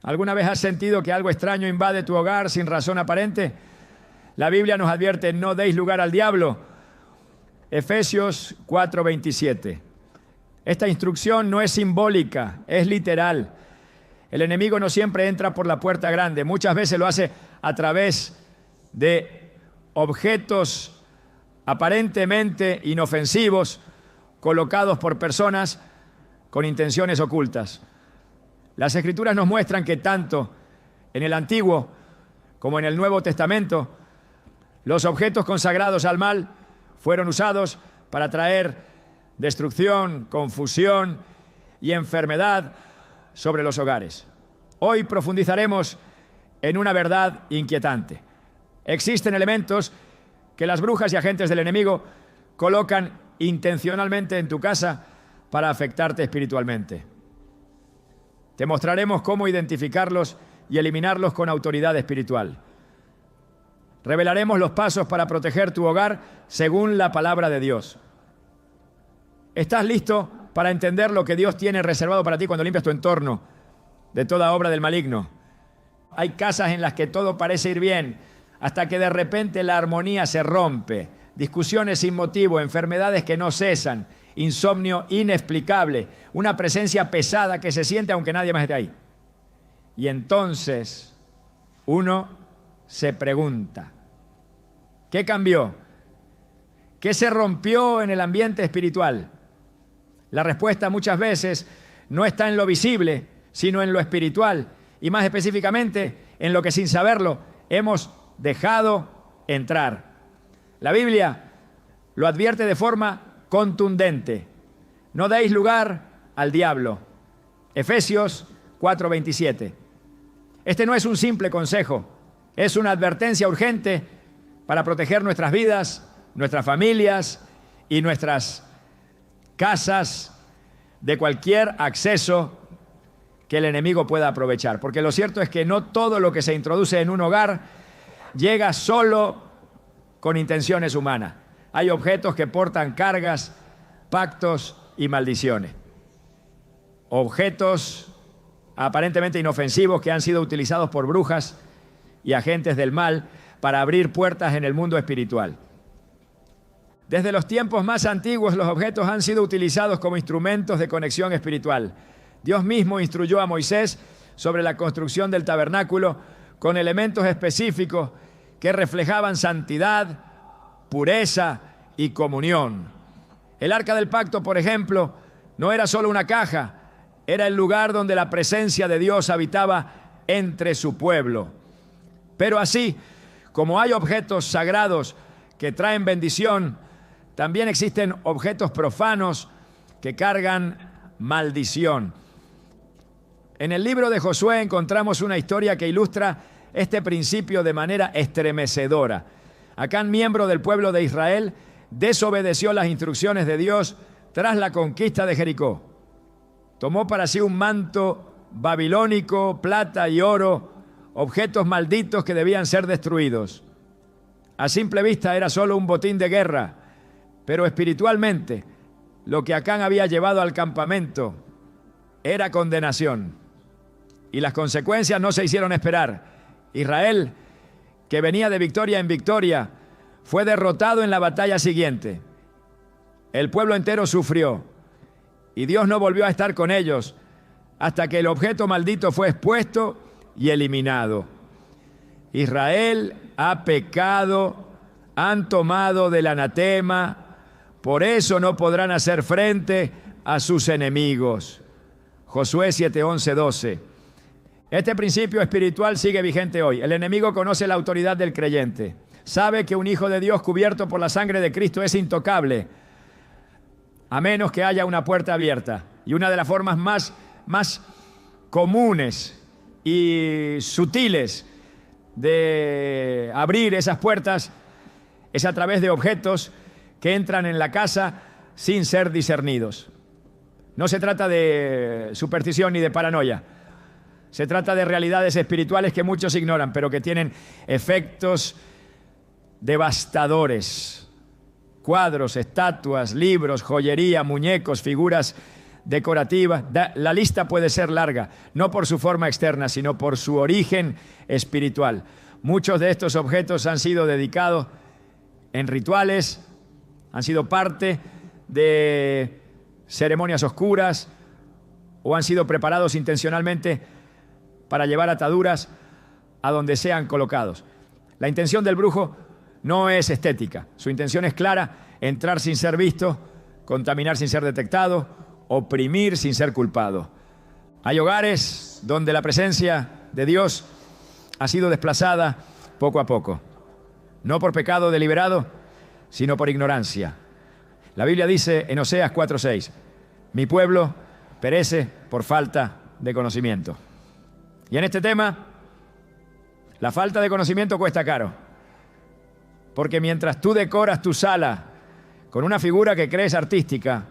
¿Alguna vez has sentido que algo extraño invade tu hogar sin razón aparente? La Biblia nos advierte: no deis lugar al diablo. Efesios 4:27. Esta instrucción no es simbólica, es literal. El enemigo no siempre entra por la puerta grande, muchas veces lo hace a través de objetos aparentemente inofensivos colocados por personas con intenciones ocultas. Las Escrituras nos muestran que tanto en el Antiguo como en el Nuevo Testamento, los objetos consagrados al mal fueron usados para traer destrucción, confusión y enfermedad sobre los hogares. Hoy profundizaremos en una verdad inquietante. Existen elementos que las brujas y agentes del enemigo colocan intencionalmente en tu casa para afectarte espiritualmente. Te mostraremos cómo identificarlos y eliminarlos con autoridad espiritual. Revelaremos los pasos para proteger tu hogar según la palabra de Dios. ¿Estás listo para entender lo que Dios tiene reservado para ti cuando limpias tu entorno de toda obra del maligno? Hay casas en las que todo parece ir bien, hasta que de repente la armonía se rompe. Discusiones sin motivo, enfermedades que no cesan, insomnio inexplicable, una presencia pesada que se siente aunque nadie más esté ahí. Y entonces uno se pregunta: ¿qué cambió? ¿Qué se rompió en el ambiente espiritual? La respuesta muchas veces no está en lo visible, sino en lo espiritual, y más específicamente en lo que sin saberlo hemos dejado entrar. La Biblia lo advierte de forma contundente: no deis lugar al diablo. Efesios 4:27. Este no es un simple consejo, es una advertencia urgente para proteger nuestras vidas, nuestras familias y nuestras casas de cualquier acceso que el enemigo pueda aprovechar. Porque lo cierto es que no todo lo que se introduce en un hogar llega solo con intenciones humanas. Hay objetos que portan cargas, pactos y maldiciones. Objetos aparentemente inofensivos que han sido utilizados por brujas y agentes del mal para abrir puertas en el mundo espiritual. Desde los tiempos más antiguos, los objetos han sido utilizados como instrumentos de conexión espiritual. Dios mismo instruyó a Moisés sobre la construcción del tabernáculo con elementos específicos que reflejaban santidad, pureza y comunión. El arca del pacto, por ejemplo, no era solo una caja, era el lugar donde la presencia de Dios habitaba entre su pueblo. Pero así como hay objetos sagrados que traen bendición, también existen objetos profanos que cargan maldición. En el libro de Josué encontramos una historia que ilustra este principio de manera estremecedora. Acán, miembro del pueblo de Israel, desobedeció las instrucciones de Dios tras la conquista de Jericó. Tomó para sí un manto babilónico, plata y oro, objetos malditos que debían ser destruidos. A simple vista era solo un botín de guerra, pero espiritualmente lo que Acán había llevado al campamento era condenación. Y las consecuencias no se hicieron esperar. Israel, que venía de victoria en victoria, fue derrotado en la batalla siguiente. El pueblo entero sufrió y Dios no volvió a estar con ellos hasta que el objeto maldito fue expuesto y eliminado. Israel ha pecado, han tomado del anatema, por eso no podrán hacer frente a sus enemigos. Josué 7, 11, 12. Este principio espiritual sigue vigente hoy. El enemigo conoce la autoridad del creyente. Sabe que un hijo de Dios cubierto por la sangre de Cristo es intocable, a menos que haya una puerta abierta. Y una de las formas más comunes y sutiles de abrir esas puertas es a través de objetos que entran en la casa sin ser discernidos. No se trata de superstición ni de paranoia. Se trata de realidades espirituales que muchos ignoran, pero que tienen efectos devastadores. Cuadros, estatuas, libros, joyería, muñecos, figuras decorativas. La lista puede ser larga, no por su forma externa, sino por su origen espiritual. Muchos de estos objetos han sido dedicados en rituales, han sido parte de ceremonias oscuras o han sido preparados intencionalmente para llevar ataduras a donde sean colocados. La intención del brujo no es estética. Su intención es clara: entrar sin ser visto, contaminar sin ser detectado, oprimir sin ser culpado. Hay hogares donde la presencia de Dios ha sido desplazada poco a poco, no por pecado deliberado, sino por ignorancia. La Biblia dice en Oseas 4:6, mi pueblo perece por falta de conocimiento. Y en este tema, la falta de conocimiento cuesta caro, porque mientras tú decoras tu sala con una figura que crees artística,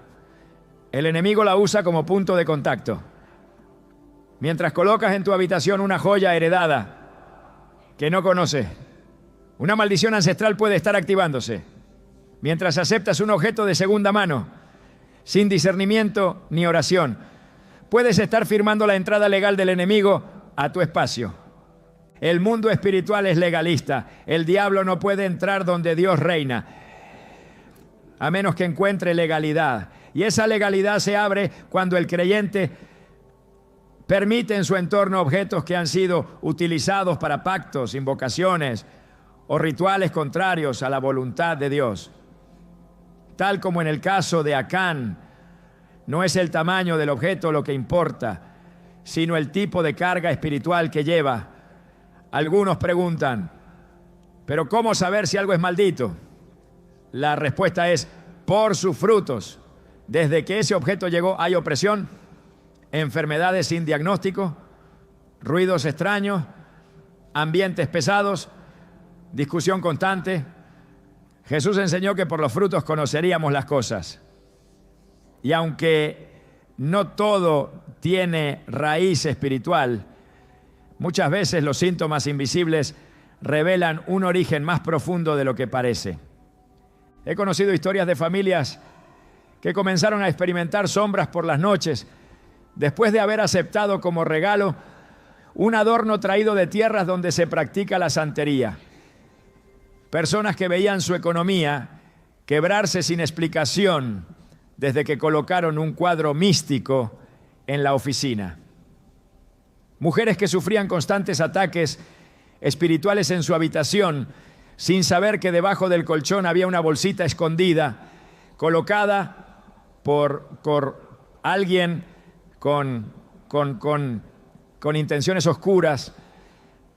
el enemigo la usa como punto de contacto. Mientras colocas en tu habitación una joya heredada que no conoces, una maldición ancestral puede estar activándose. Mientras aceptas un objeto de segunda mano, sin discernimiento ni oración, puedes estar firmando la entrada legal del enemigo a tu espacio. El mundo espiritual es legalista. El diablo no puede entrar donde Dios reina, a menos que encuentre legalidad. Y esa legalidad se abre cuando el creyente permite en su entorno objetos que han sido utilizados para pactos, invocaciones o rituales contrarios a la voluntad de Dios. Tal como en el caso de Acán, no es el tamaño del objeto lo que importa, sino el tipo de carga espiritual que lleva. Algunos preguntan, ¿pero cómo saber si algo es maldito? La respuesta es, por sus frutos. Desde que ese objeto llegó hay opresión, enfermedades sin diagnóstico, ruidos extraños, ambientes pesados, discusión constante. Jesús enseñó que por los frutos conoceríamos las cosas. Y aunque no todo tiene raíz espiritual, muchas veces los síntomas invisibles revelan un origen más profundo de lo que parece. He conocido historias de familias que comenzaron a experimentar sombras por las noches después de haber aceptado como regalo un adorno traído de tierras donde se practica la santería. Personas que veían su economía quebrarse sin explicación desde que colocaron un cuadro místico en la oficina. Mujeres que sufrían constantes ataques espirituales en su habitación sin saber que debajo del colchón había una bolsita escondida colocada por alguien con intenciones oscuras.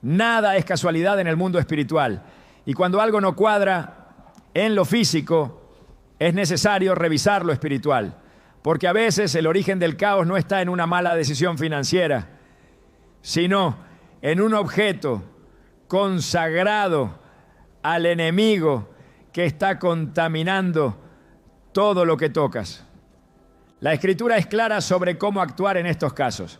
Nada es casualidad en el mundo espiritual. Y cuando algo no cuadra en lo físico, es necesario revisar lo espiritual. Porque a veces el origen del caos no está en una mala decisión financiera, sino en un objeto consagrado al enemigo que está contaminando todo lo que tocas. La Escritura es clara sobre cómo actuar en estos casos.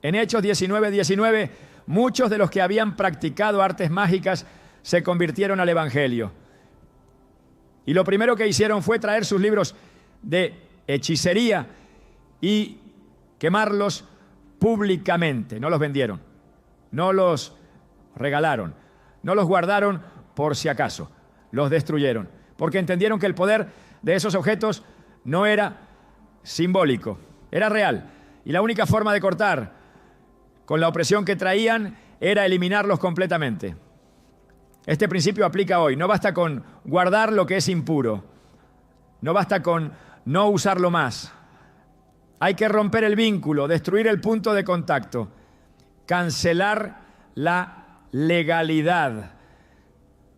En Hechos 19:19, muchos de los que habían practicado artes mágicas se convirtieron al Evangelio. Y lo primero que hicieron fue traer sus libros de hechicería y quemarlos públicamente. No los vendieron, no los regalaron, no los guardaron por si acaso, los destruyeron, porque entendieron que el poder de esos objetos no era simbólico, era real. Y la única forma de cortar con la opresión que traían era eliminarlos completamente. Este principio aplica hoy. No basta con guardar lo que es impuro, no basta con no usarlo más. Hay que romper el vínculo, destruir el punto de contacto, cancelar la legalidad.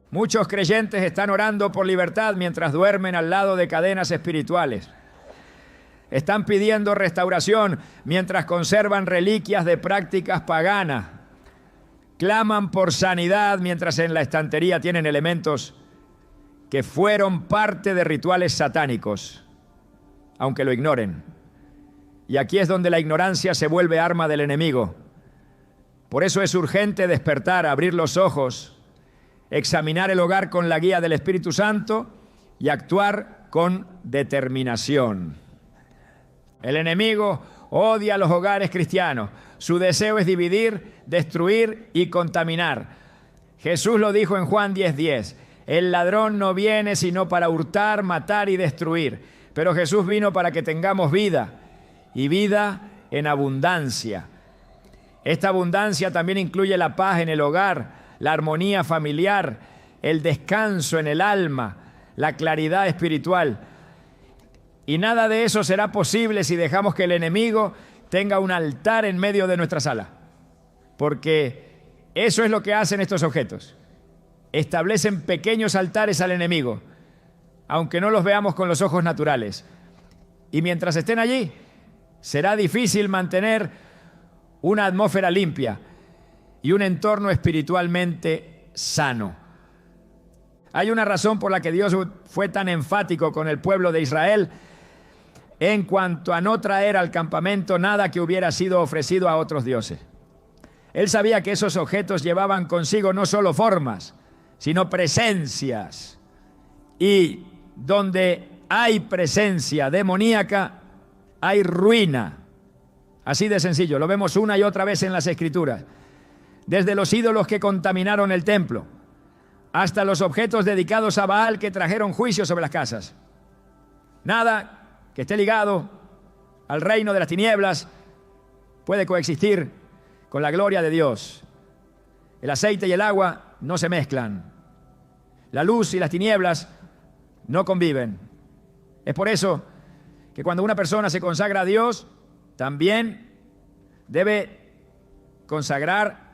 Muchos creyentes están orando por libertad mientras duermen al lado de cadenas espirituales. Están pidiendo restauración mientras conservan reliquias de prácticas paganas. Claman por sanidad mientras en la estantería tienen elementos que fueron parte de rituales satánicos, aunque lo ignoren. Y aquí es donde la ignorancia se vuelve arma del enemigo. Por eso es urgente despertar, abrir los ojos, examinar el hogar con la guía del Espíritu Santo y actuar con determinación. El enemigo odia los hogares cristianos. Su deseo es dividir, destruir y contaminar. Jesús lo dijo en Juan 10:10. El ladrón no viene sino para hurtar, matar y destruir. Pero Jesús vino para que tengamos vida, y vida en abundancia. Esta abundancia también incluye la paz en el hogar, la armonía familiar, el descanso en el alma, la claridad espiritual. Y nada de eso será posible si dejamos que el enemigo tenga un altar en medio de nuestra sala. Porque eso es lo que hacen estos objetos. Establecen pequeños altares al enemigo, aunque no los veamos con los ojos naturales. Y mientras estén allí, será difícil mantener una atmósfera limpia y un entorno espiritualmente sano. Hay una razón por la que Dios fue tan enfático con el pueblo de Israel en cuanto a no traer al campamento nada que hubiera sido ofrecido a otros dioses. Él sabía que esos objetos llevaban consigo no solo formas, sino presencias. Y donde hay presencia demoníaca, hay ruina. Así de sencillo, lo vemos una y otra vez en las Escrituras. Desde los ídolos que contaminaron el templo, hasta los objetos dedicados a Baal que trajeron juicio sobre las casas. Nada que esté ligado al reino de las tinieblas puede coexistir con la gloria de Dios. El aceite y el agua no se mezclan. La luz y las tinieblas no conviven. Es por eso que cuando una persona se consagra a Dios, también debe consagrar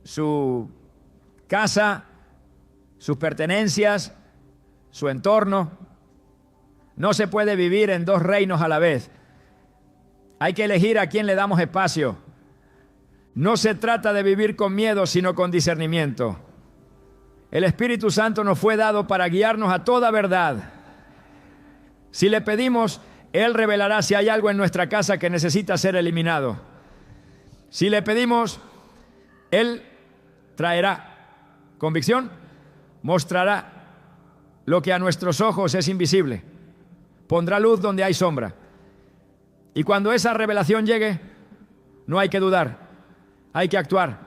su casa, sus pertenencias, su entorno. No se puede vivir en dos reinos a la vez. Hay que elegir a quién le damos espacio. No se trata de vivir con miedo, sino con discernimiento. El Espíritu Santo nos fue dado para guiarnos a toda verdad. Si le pedimos, Él revelará si hay algo en nuestra casa que necesita ser eliminado. Si le pedimos, Él traerá convicción, mostrará lo que a nuestros ojos es invisible, pondrá luz donde hay sombra. Y cuando esa revelación llegue, no hay que dudar, hay que actuar,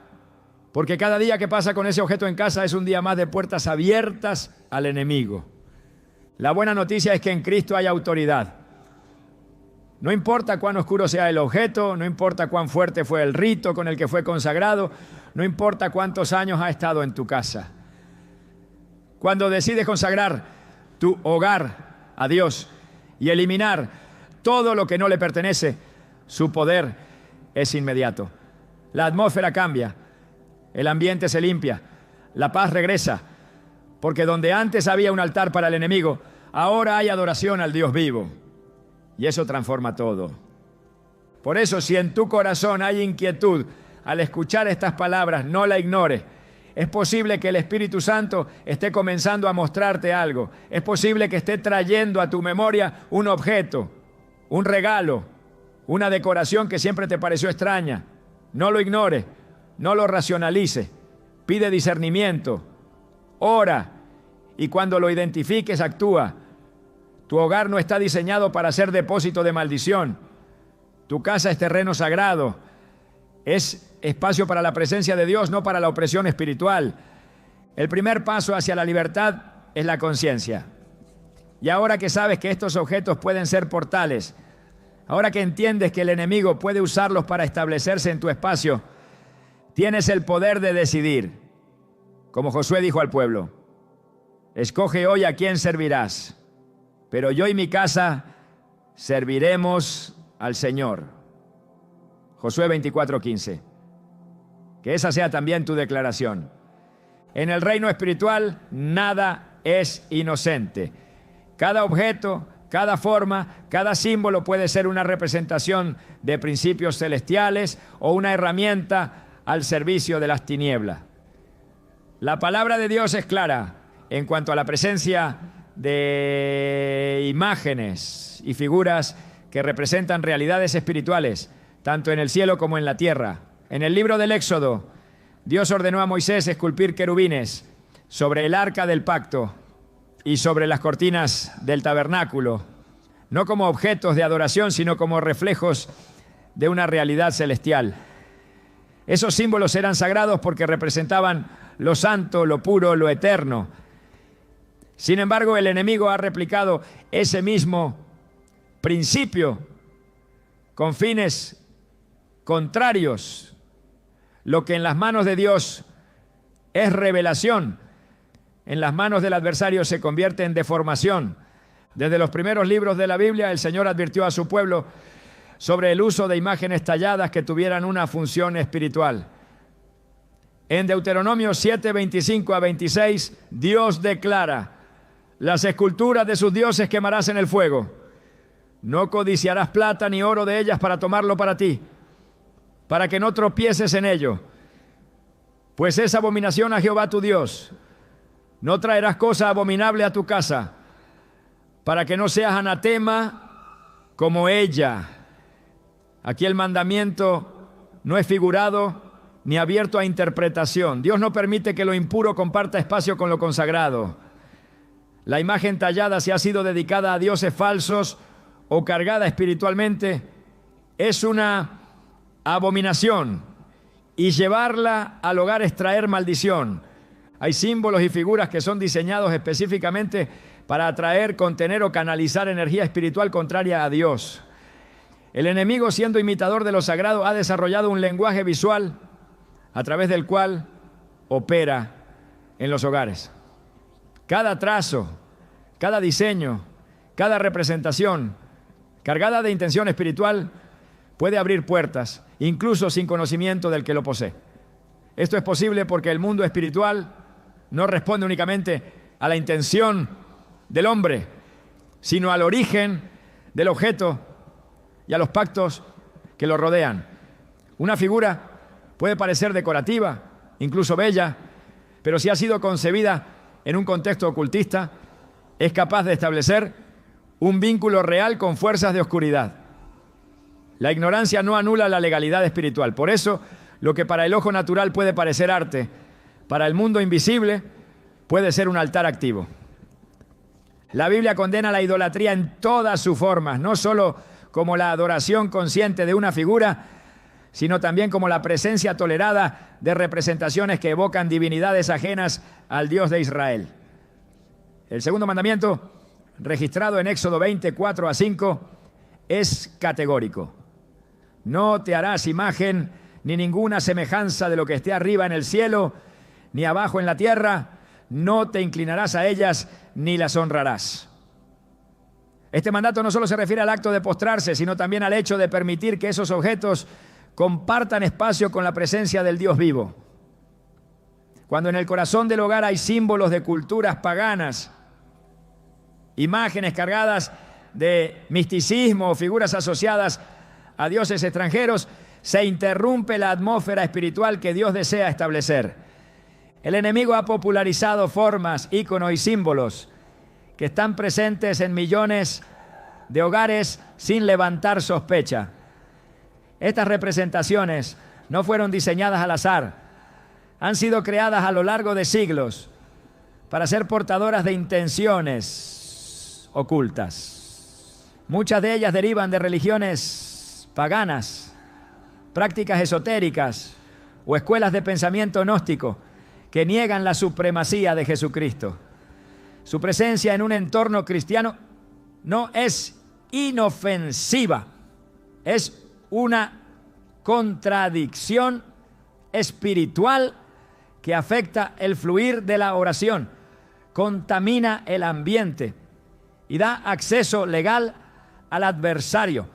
porque cada día que pasa con ese objeto en casa es un día más de puertas abiertas al enemigo. La buena noticia es que en Cristo hay autoridad. No importa cuán oscuro sea el objeto, no importa cuán fuerte fue el rito con el que fue consagrado, no importa cuántos años ha estado en tu casa. Cuando decides consagrar tu hogar a Dios y eliminar todo lo que no le pertenece, su poder es inmediato. La atmósfera cambia, el ambiente se limpia, la paz regresa, porque donde antes había un altar para el enemigo, ahora hay adoración al Dios vivo. Y eso transforma todo. Por eso, si en tu corazón hay inquietud al escuchar estas palabras, no la ignores. Es posible que el Espíritu Santo esté comenzando a mostrarte algo. Es posible que esté trayendo a tu memoria un objeto, un regalo, una decoración que siempre te pareció extraña. No lo ignores, no lo racionalices. Pide discernimiento, ora, y cuando lo identifiques, actúa. Tu hogar no está diseñado para ser depósito de maldición. Tu casa es terreno sagrado. Es espacio para la presencia de Dios, no para la opresión espiritual. El primer paso hacia la libertad es la conciencia. Y ahora que sabes que estos objetos pueden ser portales, ahora que entiendes que el enemigo puede usarlos para establecerse en tu espacio, tienes el poder de decidir. Como Josué dijo al pueblo, escoge hoy a quién servirás. Pero yo y mi casa serviremos al Señor. Josué 24:15. Que esa sea también tu declaración. En el reino espiritual nada es inocente. Cada objeto, cada forma, cada símbolo puede ser una representación de principios celestiales o una herramienta al servicio de las tinieblas. La palabra de Dios es clara en cuanto a la presencia de imágenes y figuras que representan realidades espirituales, tanto en el cielo como en la tierra. En el libro del Éxodo, Dios ordenó a Moisés esculpir querubines sobre el arca del pacto y sobre las cortinas del tabernáculo. no como objetos de adoración, sino como reflejos de una realidad celestial. Esos símbolos eran sagrados porque representaban lo santo, lo puro, lo eterno. Sin embargo, el enemigo ha replicado ese mismo principio con fines contrarios. Lo que en las manos de Dios es revelación, en las manos del adversario se convierte en deformación. Desde los primeros libros de la Biblia, el Señor advirtió a su pueblo sobre el uso de imágenes talladas que tuvieran una función espiritual. En Deuteronomio 7, 25 a 26, Dios declara: las esculturas de sus dioses quemarás en el fuego. No codiciarás plata ni oro de ellas para tomarlo para ti, para que no tropieces en ello, pues es abominación a Jehová tu Dios. No traerás cosa abominable a tu casa, para que no seas anatema como ella. Aquí el mandamiento no es figurado ni abierto a interpretación. Dios no permite que lo impuro comparta espacio con lo consagrado. La imagen tallada, si ha sido dedicada a dioses falsos o cargada espiritualmente, es una abominación, y llevarla al hogar es traer maldición. Hay símbolos y figuras que son diseñados específicamente para atraer, contener o canalizar energía espiritual contraria a Dios. El enemigo, siendo imitador de lo sagrado, ha desarrollado un lenguaje visual a través del cual opera en los hogares. Cada trazo, cada diseño, cada representación cargada de intención espiritual puede abrir puertas, incluso sin conocimiento del que lo posee. Esto es posible porque el mundo espiritual no responde únicamente a la intención del hombre, sino al origen del objeto y a los pactos que lo rodean. Una figura puede parecer decorativa, incluso bella, pero si ha sido concebida en un contexto ocultista, es capaz de establecer un vínculo real con fuerzas de oscuridad. La ignorancia no anula la legalidad espiritual. Por eso, lo que para el ojo natural puede parecer arte, para el mundo invisible puede ser un altar activo. La Biblia condena la idolatría en todas sus formas, no solo como la adoración consciente de una figura, sino también como la presencia tolerada de representaciones que evocan divinidades ajenas al Dios de Israel. El segundo mandamiento, registrado en Éxodo 20, 4 a 5, es categórico. No te harás imagen ni ninguna semejanza de lo que esté arriba en el cielo, ni abajo en la tierra. No te inclinarás a ellas ni las honrarás. Este mandato no solo se refiere al acto de postrarse, sino también al hecho de permitir que esos objetos compartan espacio con la presencia del Dios vivo. Cuando en el corazón del hogar hay símbolos de culturas paganas, imágenes cargadas de misticismo o figuras asociadas a dioses extranjeros, se interrumpe la atmósfera espiritual que Dios desea establecer. El enemigo ha popularizado formas, íconos y símbolos que están presentes en millones de hogares sin levantar sospecha. Estas representaciones no fueron diseñadas al azar, han sido creadas a lo largo de siglos para ser portadoras de intenciones ocultas. Muchas de ellas derivan de religiones paganas, prácticas esotéricas o escuelas de pensamiento gnóstico que niegan la supremacía de Jesucristo. Su presencia en un entorno cristiano no es inofensiva, es una contradicción espiritual que afecta el fluir de la oración, contamina el ambiente y da acceso legal al adversario.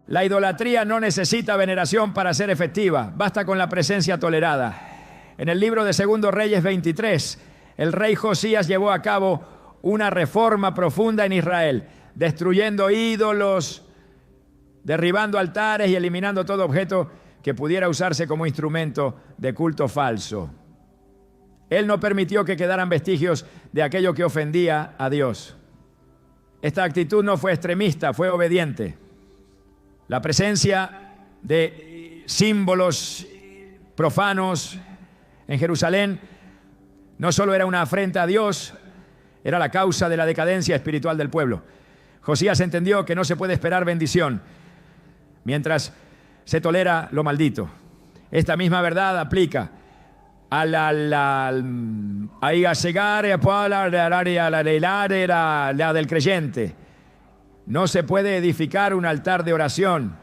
La idolatría no necesita veneración para ser efectiva, basta con la presencia tolerada. En el libro de 2 Reyes 23, el rey Josías llevó a cabo una reforma profunda en Israel, destruyendo ídolos, derribando altares y eliminando todo objeto que pudiera usarse como instrumento de culto falso. Él no permitió que quedaran vestigios de aquello que ofendía a Dios. Esta actitud no fue extremista, fue obediente. La presencia de símbolos profanos en Jerusalén no solo era una afrenta a Dios, era la causa de la decadencia espiritual del pueblo. Josías entendió que no se puede esperar bendición mientras se tolera lo maldito. Esta misma verdad aplica a la del creyente. No se puede edificar un altar de oración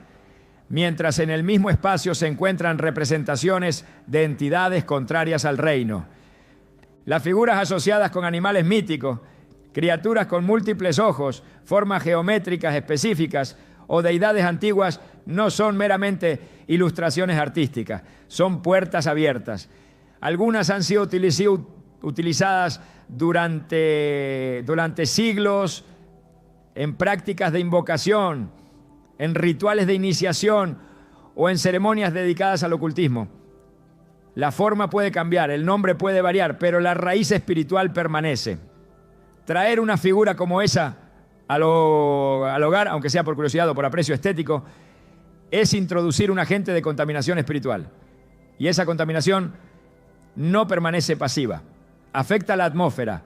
mientras en el mismo espacio se encuentran representaciones de entidades contrarias al reino. Las figuras asociadas con animales míticos, criaturas con múltiples ojos, formas geométricas específicas o deidades antiguas no son meramente ilustraciones artísticas, son puertas abiertas. Algunas han sido utilizadas durante siglos en prácticas de invocación, en rituales de iniciación o en ceremonias dedicadas al ocultismo. La forma puede cambiar, el nombre puede variar, pero la raíz espiritual permanece. Traer una figura como esa al hogar, aunque sea por curiosidad o por aprecio estético, es introducir un agente de contaminación espiritual. Y esa contaminación no permanece pasiva. Afecta la atmósfera,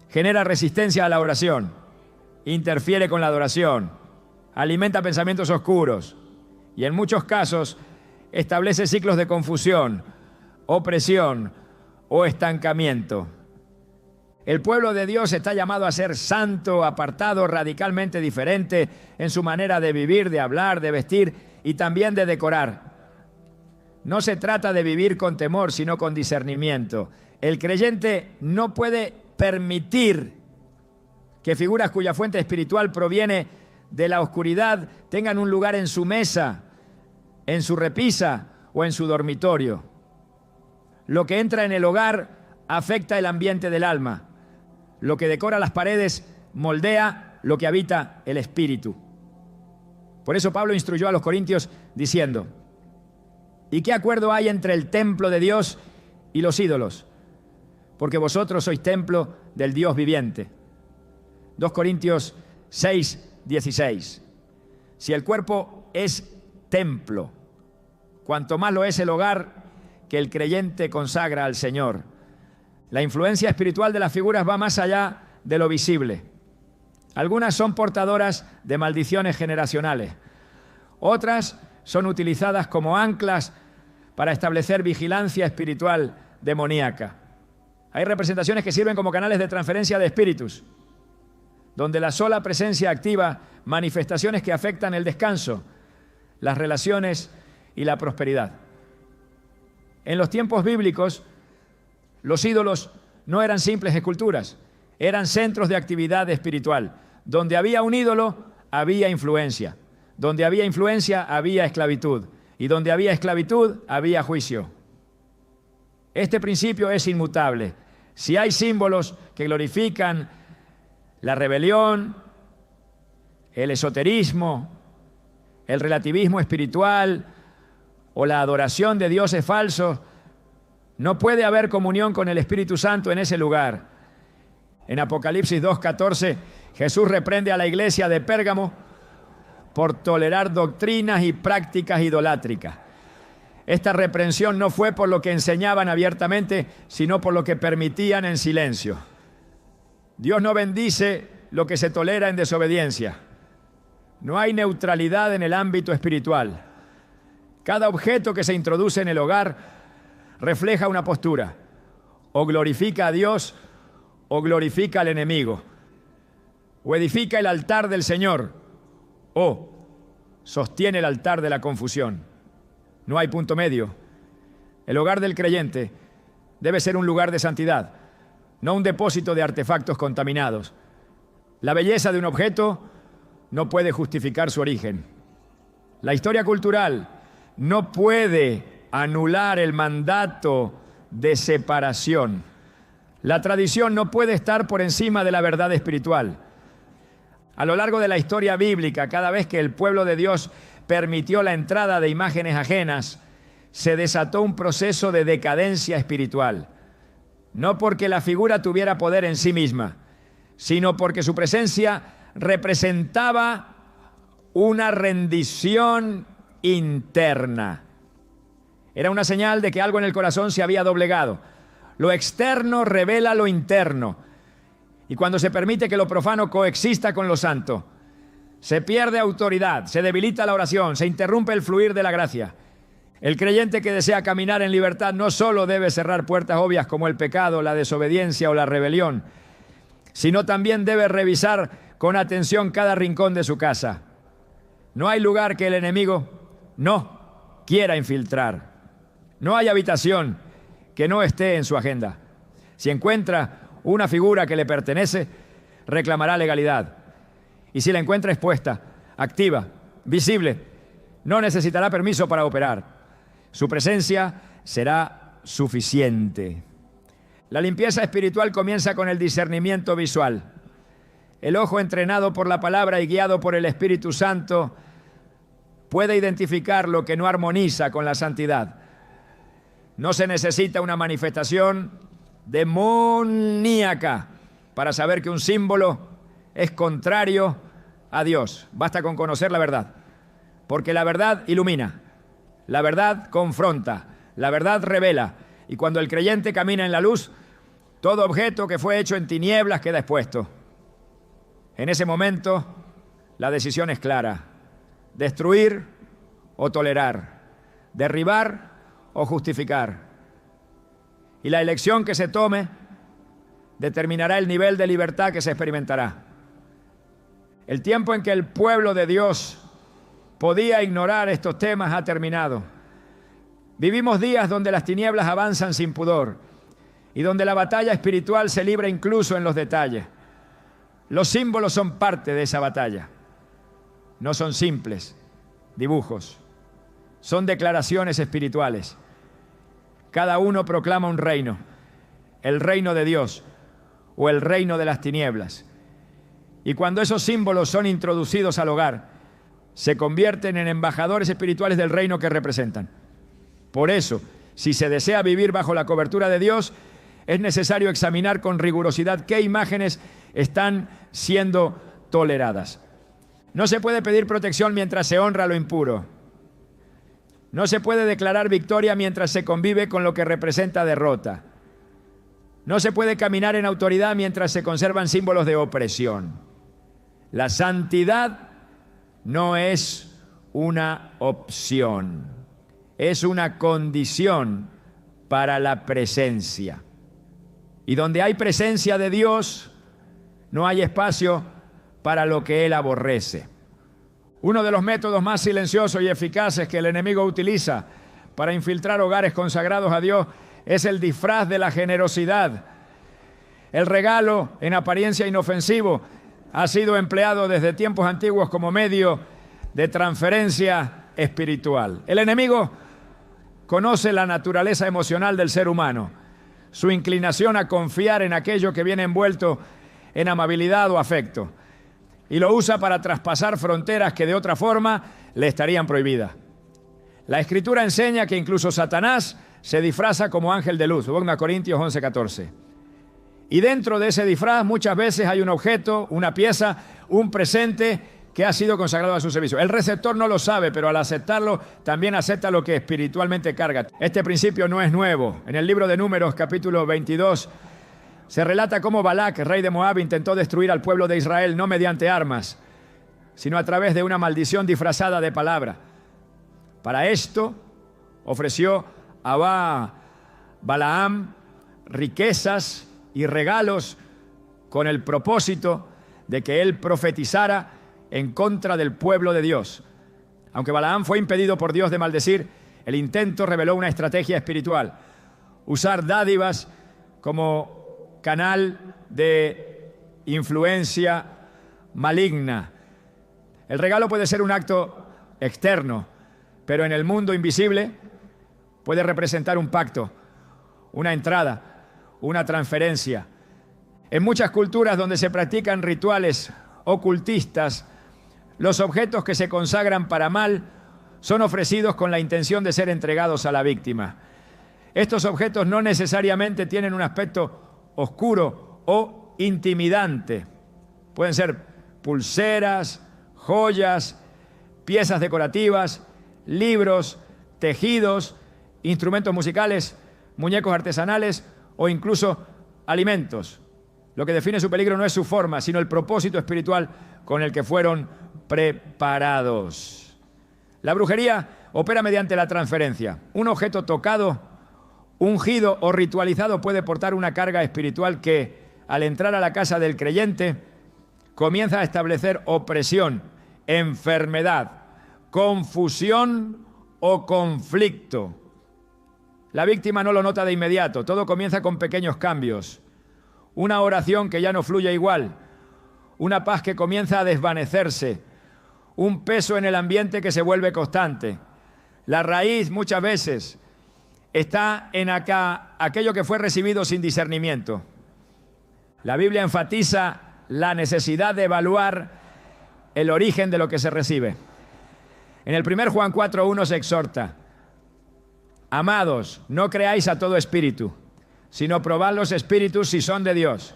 genera resistencia a la oración, interfiere con la adoración, alimenta pensamientos oscuros y en muchos casos establece ciclos de confusión, opresión o estancamiento. El pueblo de Dios está llamado a ser santo, apartado, radicalmente diferente en su manera de vivir, de hablar, de vestir y también de decorar. No se trata de vivir con temor, sino con discernimiento. El creyente no puede permitir que figuras cuya fuente espiritual proviene de la oscuridad tengan un lugar en su mesa, en su repisa o en su dormitorio. Lo que entra en el hogar afecta el ambiente del alma. Lo que decora las paredes moldea lo que habita el espíritu. Por eso Pablo instruyó a los corintios diciendo: ¿y qué acuerdo hay entre el templo de Dios y los ídolos? Porque vosotros sois templo del Dios viviente. 2 Corintios 6:16. Si el cuerpo es templo, cuanto más lo es el hogar que el creyente consagra al Señor. La influencia espiritual de las figuras va más allá de lo visible. Algunas son portadoras de maldiciones generacionales. Otras son utilizadas como anclas para establecer vigilancia espiritual demoníaca. Hay representaciones que sirven como canales de transferencia de espíritus, donde la sola presencia activa manifestaciones que afectan el descanso, las relaciones y la prosperidad. En los tiempos bíblicos, los ídolos no eran simples esculturas, eran centros de actividad espiritual. Donde había un ídolo, había influencia. Donde había influencia, había esclavitud. Y donde había esclavitud, había juicio. Este principio es inmutable. Si hay símbolos que glorifican la rebelión, el esoterismo, el relativismo espiritual o la adoración de dioses falsos, no puede haber comunión con el Espíritu Santo en ese lugar. En Apocalipsis 2:14, Jesús reprende a la iglesia de Pérgamo por tolerar doctrinas y prácticas idolátricas. Esta reprensión no fue por lo que enseñaban abiertamente, sino por lo que permitían en silencio. Dios no bendice lo que se tolera en desobediencia. No hay neutralidad en el ámbito espiritual. Cada objeto que se introduce en el hogar refleja una postura. O glorifica a Dios o glorifica al enemigo. O edifica el altar del Señor o sostiene el altar de la confusión. No hay punto medio. El hogar del creyente debe ser un lugar de santidad, no un depósito de artefactos contaminados. La belleza de un objeto no puede justificar su origen. La historia cultural no puede anular el mandato de separación. La tradición no puede estar por encima de la verdad espiritual. A lo largo de la historia bíblica, cada vez que el pueblo de Dios permitió la entrada de imágenes ajenas, se desató un proceso de decadencia espiritual. No porque la figura tuviera poder en sí misma, sino porque su presencia representaba una rendición interna. Era una señal de que algo en el corazón se había doblegado. Lo externo revela lo interno. Y cuando se permite que lo profano coexista con lo santo, Se pierde autoridad, se debilita la oración, se interrumpe el fluir de la gracia. El creyente que desea caminar en libertad no solo debe cerrar puertas obvias como el pecado, la desobediencia o la rebelión, sino también debe revisar con atención cada rincón de su casa. No hay lugar que el enemigo no quiera infiltrar. No hay habitación que no esté en su agenda. Si encuentra una figura que le pertenece, reclamará legalidad. Y si la encuentra expuesta, activa, visible, no necesitará permiso para operar. Su presencia será suficiente. La limpieza espiritual comienza con el discernimiento visual. El ojo entrenado por la palabra y guiado por el Espíritu Santo puede identificar lo que no armoniza con la santidad. No se necesita una manifestación demoníaca para saber que un símbolo es contrario a Dios. Basta con conocer la verdad, porque la verdad ilumina, la verdad confronta, la verdad revela. Y cuando el creyente camina en la luz, todo objeto que fue hecho en tinieblas queda expuesto. En ese momento, la decisión es clara: destruir o tolerar, derribar o justificar. Y la elección que se tome determinará el nivel de libertad que se experimentará. El tiempo en que el pueblo de Dios podía ignorar estos temas ha terminado. Vivimos días donde las tinieblas avanzan sin pudor y donde la batalla espiritual se libra incluso en los detalles. Los símbolos son parte de esa batalla. No son simples dibujos, son declaraciones espirituales. Cada uno proclama un reino, el reino de Dios o el reino de las tinieblas. Y cuando esos símbolos son introducidos al hogar, se convierten en embajadores espirituales del reino que representan. Por eso, si se desea vivir bajo la cobertura de Dios, es necesario examinar con rigurosidad qué imágenes están siendo toleradas. No se puede pedir protección mientras se honra lo impuro. No se puede declarar victoria mientras se convive con lo que representa derrota. No se puede caminar en autoridad mientras se conservan símbolos de opresión. La santidad no es una opción, es una condición para la presencia. Y donde hay presencia de Dios, no hay espacio para lo que Él aborrece. Uno de los métodos más silenciosos y eficaces que el enemigo utiliza para infiltrar hogares consagrados a Dios es el disfraz de la generosidad. El regalo, en apariencia inofensivo, ha sido empleado desde tiempos antiguos como medio de transferencia espiritual. El enemigo conoce la naturaleza emocional del ser humano, su inclinación a confiar en aquello que viene envuelto en amabilidad o afecto, y lo usa para traspasar fronteras que de otra forma le estarían prohibidas. La Escritura enseña que incluso Satanás se disfraza como ángel de luz, 2 Corintios 11:14. Y dentro de ese disfraz muchas veces hay un objeto, una pieza, un presente que ha sido consagrado a su servicio. El receptor no lo sabe, pero al aceptarlo también acepta lo que espiritualmente carga. Este principio no es nuevo. En el libro de Números, capítulo 22, se relata cómo Balac, rey de Moab, intentó destruir al pueblo de Israel no mediante armas, sino a través de una maldición disfrazada de palabra. Para esto ofreció a Balaam riquezas y regalos con el propósito de que él profetizara en contra del pueblo de Dios. Aunque Balaam fue impedido por Dios de maldecir, el intento reveló una estrategia espiritual: usar dádivas como canal de influencia maligna. El regalo puede ser un acto externo, pero en el mundo invisible puede representar un pacto, una entrada, una transferencia. En muchas culturas donde se practican rituales ocultistas, los objetos que se consagran para mal son ofrecidos con la intención de ser entregados a la víctima. Estos objetos no necesariamente tienen un aspecto oscuro o intimidante. Pueden ser pulseras, joyas, piezas decorativas, libros, tejidos, instrumentos musicales, muñecos artesanales o incluso alimentos. Lo que define su peligro no es su forma, sino el propósito espiritual con el que fueron preparados. La brujería opera mediante la transferencia. Un objeto tocado, ungido o ritualizado puede portar una carga espiritual que, al entrar a la casa del creyente, comienza a establecer opresión, enfermedad, confusión o conflicto. La víctima no lo nota de inmediato, todo comienza con pequeños cambios. Una oración que ya no fluye igual, una paz que comienza a desvanecerse, un peso en el ambiente que se vuelve constante. La raíz muchas veces está en aquello que fue recibido sin discernimiento. La Biblia enfatiza la necesidad de evaluar el origen de lo que se recibe. En el 1 Juan 4:1 se exhorta: amados, no creáis a todo espíritu, sino probad los espíritus si son de Dios.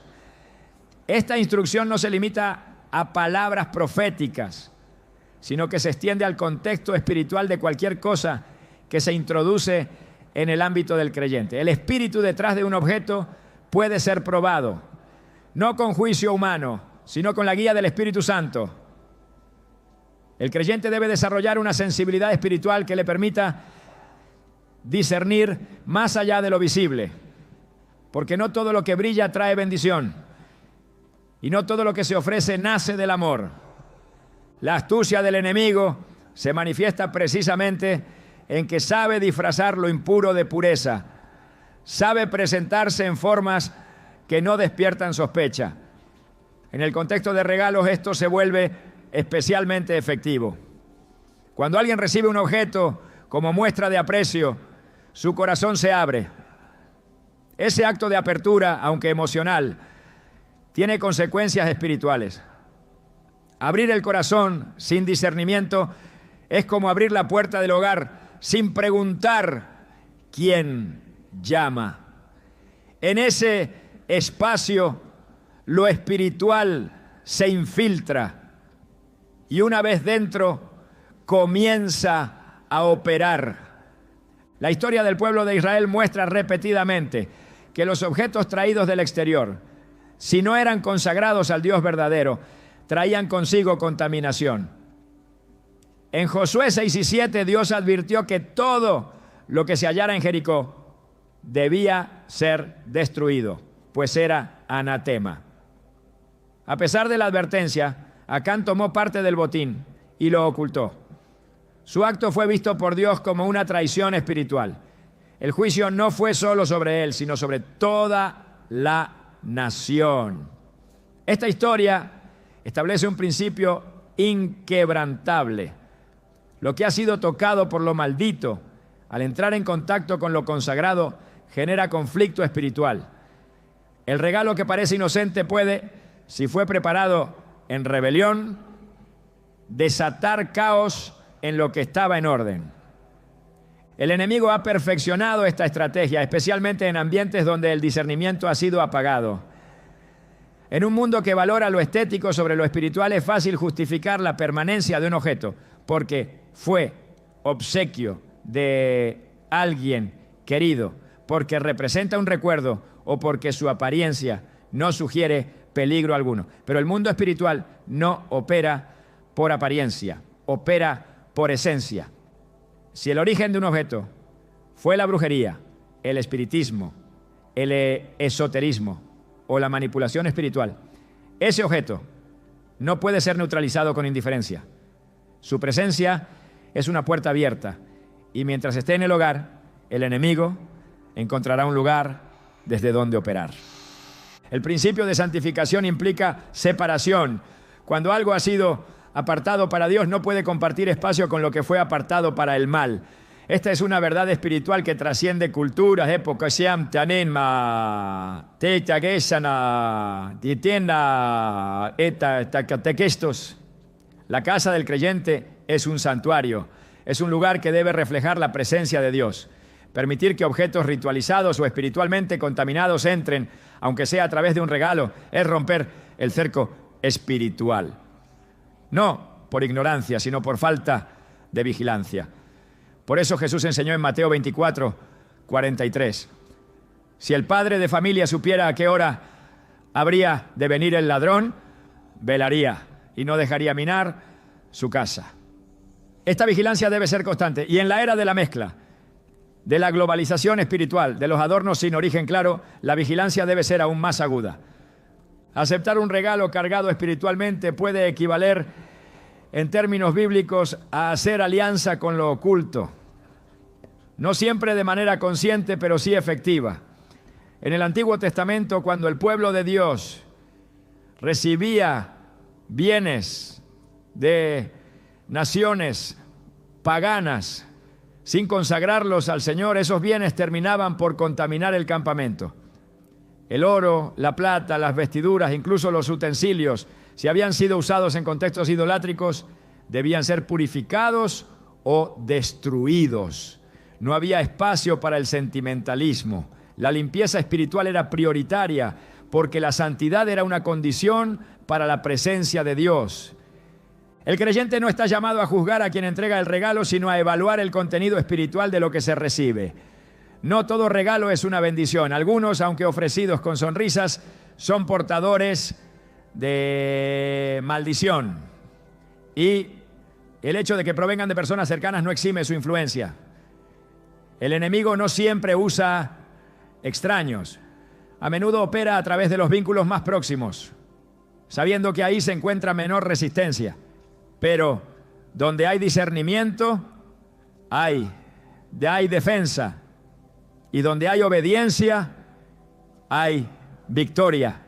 Esta instrucción no se limita a palabras proféticas, sino que se extiende al contexto espiritual de cualquier cosa que se introduce en el ámbito del creyente. El espíritu detrás de un objeto puede ser probado, no con juicio humano, sino con la guía del Espíritu Santo. El creyente debe desarrollar una sensibilidad espiritual que le permita discernir más allá de lo visible, porque no todo lo que brilla trae bendición y no todo lo que se ofrece nace del amor. La astucia del enemigo se manifiesta precisamente en que sabe disfrazar lo impuro de pureza, sabe presentarse en formas que no despiertan sospecha. En el contexto de regalos esto se vuelve especialmente efectivo. Cuando alguien recibe un objeto como muestra de aprecio, su corazón se abre. Ese acto de apertura, aunque emocional, tiene consecuencias espirituales. Abrir el corazón sin discernimiento es como abrir la puerta del hogar sin preguntar quién llama. En ese espacio, lo espiritual se infiltra y una vez dentro comienza a operar. La historia del pueblo de Israel muestra repetidamente que los objetos traídos del exterior, si no eran consagrados al Dios verdadero, traían consigo contaminación. En Josué 6:7 Dios advirtió que todo lo que se hallara en Jericó debía ser destruido, pues era anatema. A pesar de la advertencia, Acán tomó parte del botín y lo ocultó. Su acto fue visto por Dios como una traición espiritual. El juicio no fue solo sobre él, sino sobre toda la nación. Esta historia establece un principio inquebrantable. Lo que ha sido tocado por lo maldito, al entrar en contacto con lo consagrado, genera conflicto espiritual. El regalo que parece inocente puede, si fue preparado en rebelión, desatar caos en lo que estaba en orden. El enemigo ha perfeccionado esta estrategia, especialmente en ambientes donde el discernimiento ha sido apagado. En un mundo que valora lo estético sobre lo espiritual, es fácil justificar la permanencia de un objeto porque fue obsequio de alguien querido, porque representa un recuerdo o porque su apariencia no sugiere peligro alguno. Pero el mundo espiritual no opera por apariencia, opera por esencia. Si el origen de un objeto fue la brujería, el espiritismo, el esoterismo o la manipulación espiritual, ese objeto no puede ser neutralizado con indiferencia. Su presencia es una puerta abierta y mientras esté en el hogar, el enemigo encontrará un lugar desde donde operar. El principio de santificación implica separación. Cuando algo ha sido apartado para Dios, no puede compartir espacio con lo que fue apartado para el mal. Esta es una verdad espiritual que trasciende culturas, épocas, La casa del creyente es un santuario, es un lugar que debe reflejar la presencia de Dios. Permitir que objetos ritualizados o espiritualmente contaminados entren, aunque sea a través de un regalo, es romper el cerco espiritual. No por ignorancia, sino por falta de vigilancia. Por eso Jesús enseñó en Mateo 24:43. Si el padre de familia supiera a qué hora habría de venir el ladrón, velaría y no dejaría minar su casa. Esta vigilancia debe ser constante. Y en la era de la mezcla, de la globalización espiritual, de los adornos sin origen claro, la vigilancia debe ser aún más aguda. Aceptar un regalo cargado espiritualmente puede equivaler, en términos bíblicos, a hacer alianza con lo oculto. No siempre de manera consciente, pero sí efectiva. En el Antiguo Testamento, cuando el pueblo de Dios recibía bienes de naciones paganas sin consagrarlos al Señor, esos bienes terminaban por contaminar el campamento. El oro, la plata, las vestiduras, incluso los utensilios, si habían sido usados en contextos idolátricos, debían ser purificados o destruidos. No había espacio para el sentimentalismo. La limpieza espiritual era prioritaria porque la santidad era una condición para la presencia de Dios. El creyente no está llamado a juzgar a quien entrega el regalo, sino a evaluar el contenido espiritual de lo que se recibe. No todo regalo es una bendición. Algunos, aunque ofrecidos con sonrisas, son portadores de maldición. Y el hecho de que provengan de personas cercanas no exime su influencia. El enemigo no siempre usa extraños. A menudo opera a través de los vínculos más próximos, sabiendo que ahí se encuentra menor resistencia. Pero donde hay discernimiento, hay defensa. Y donde hay obediencia, hay victoria.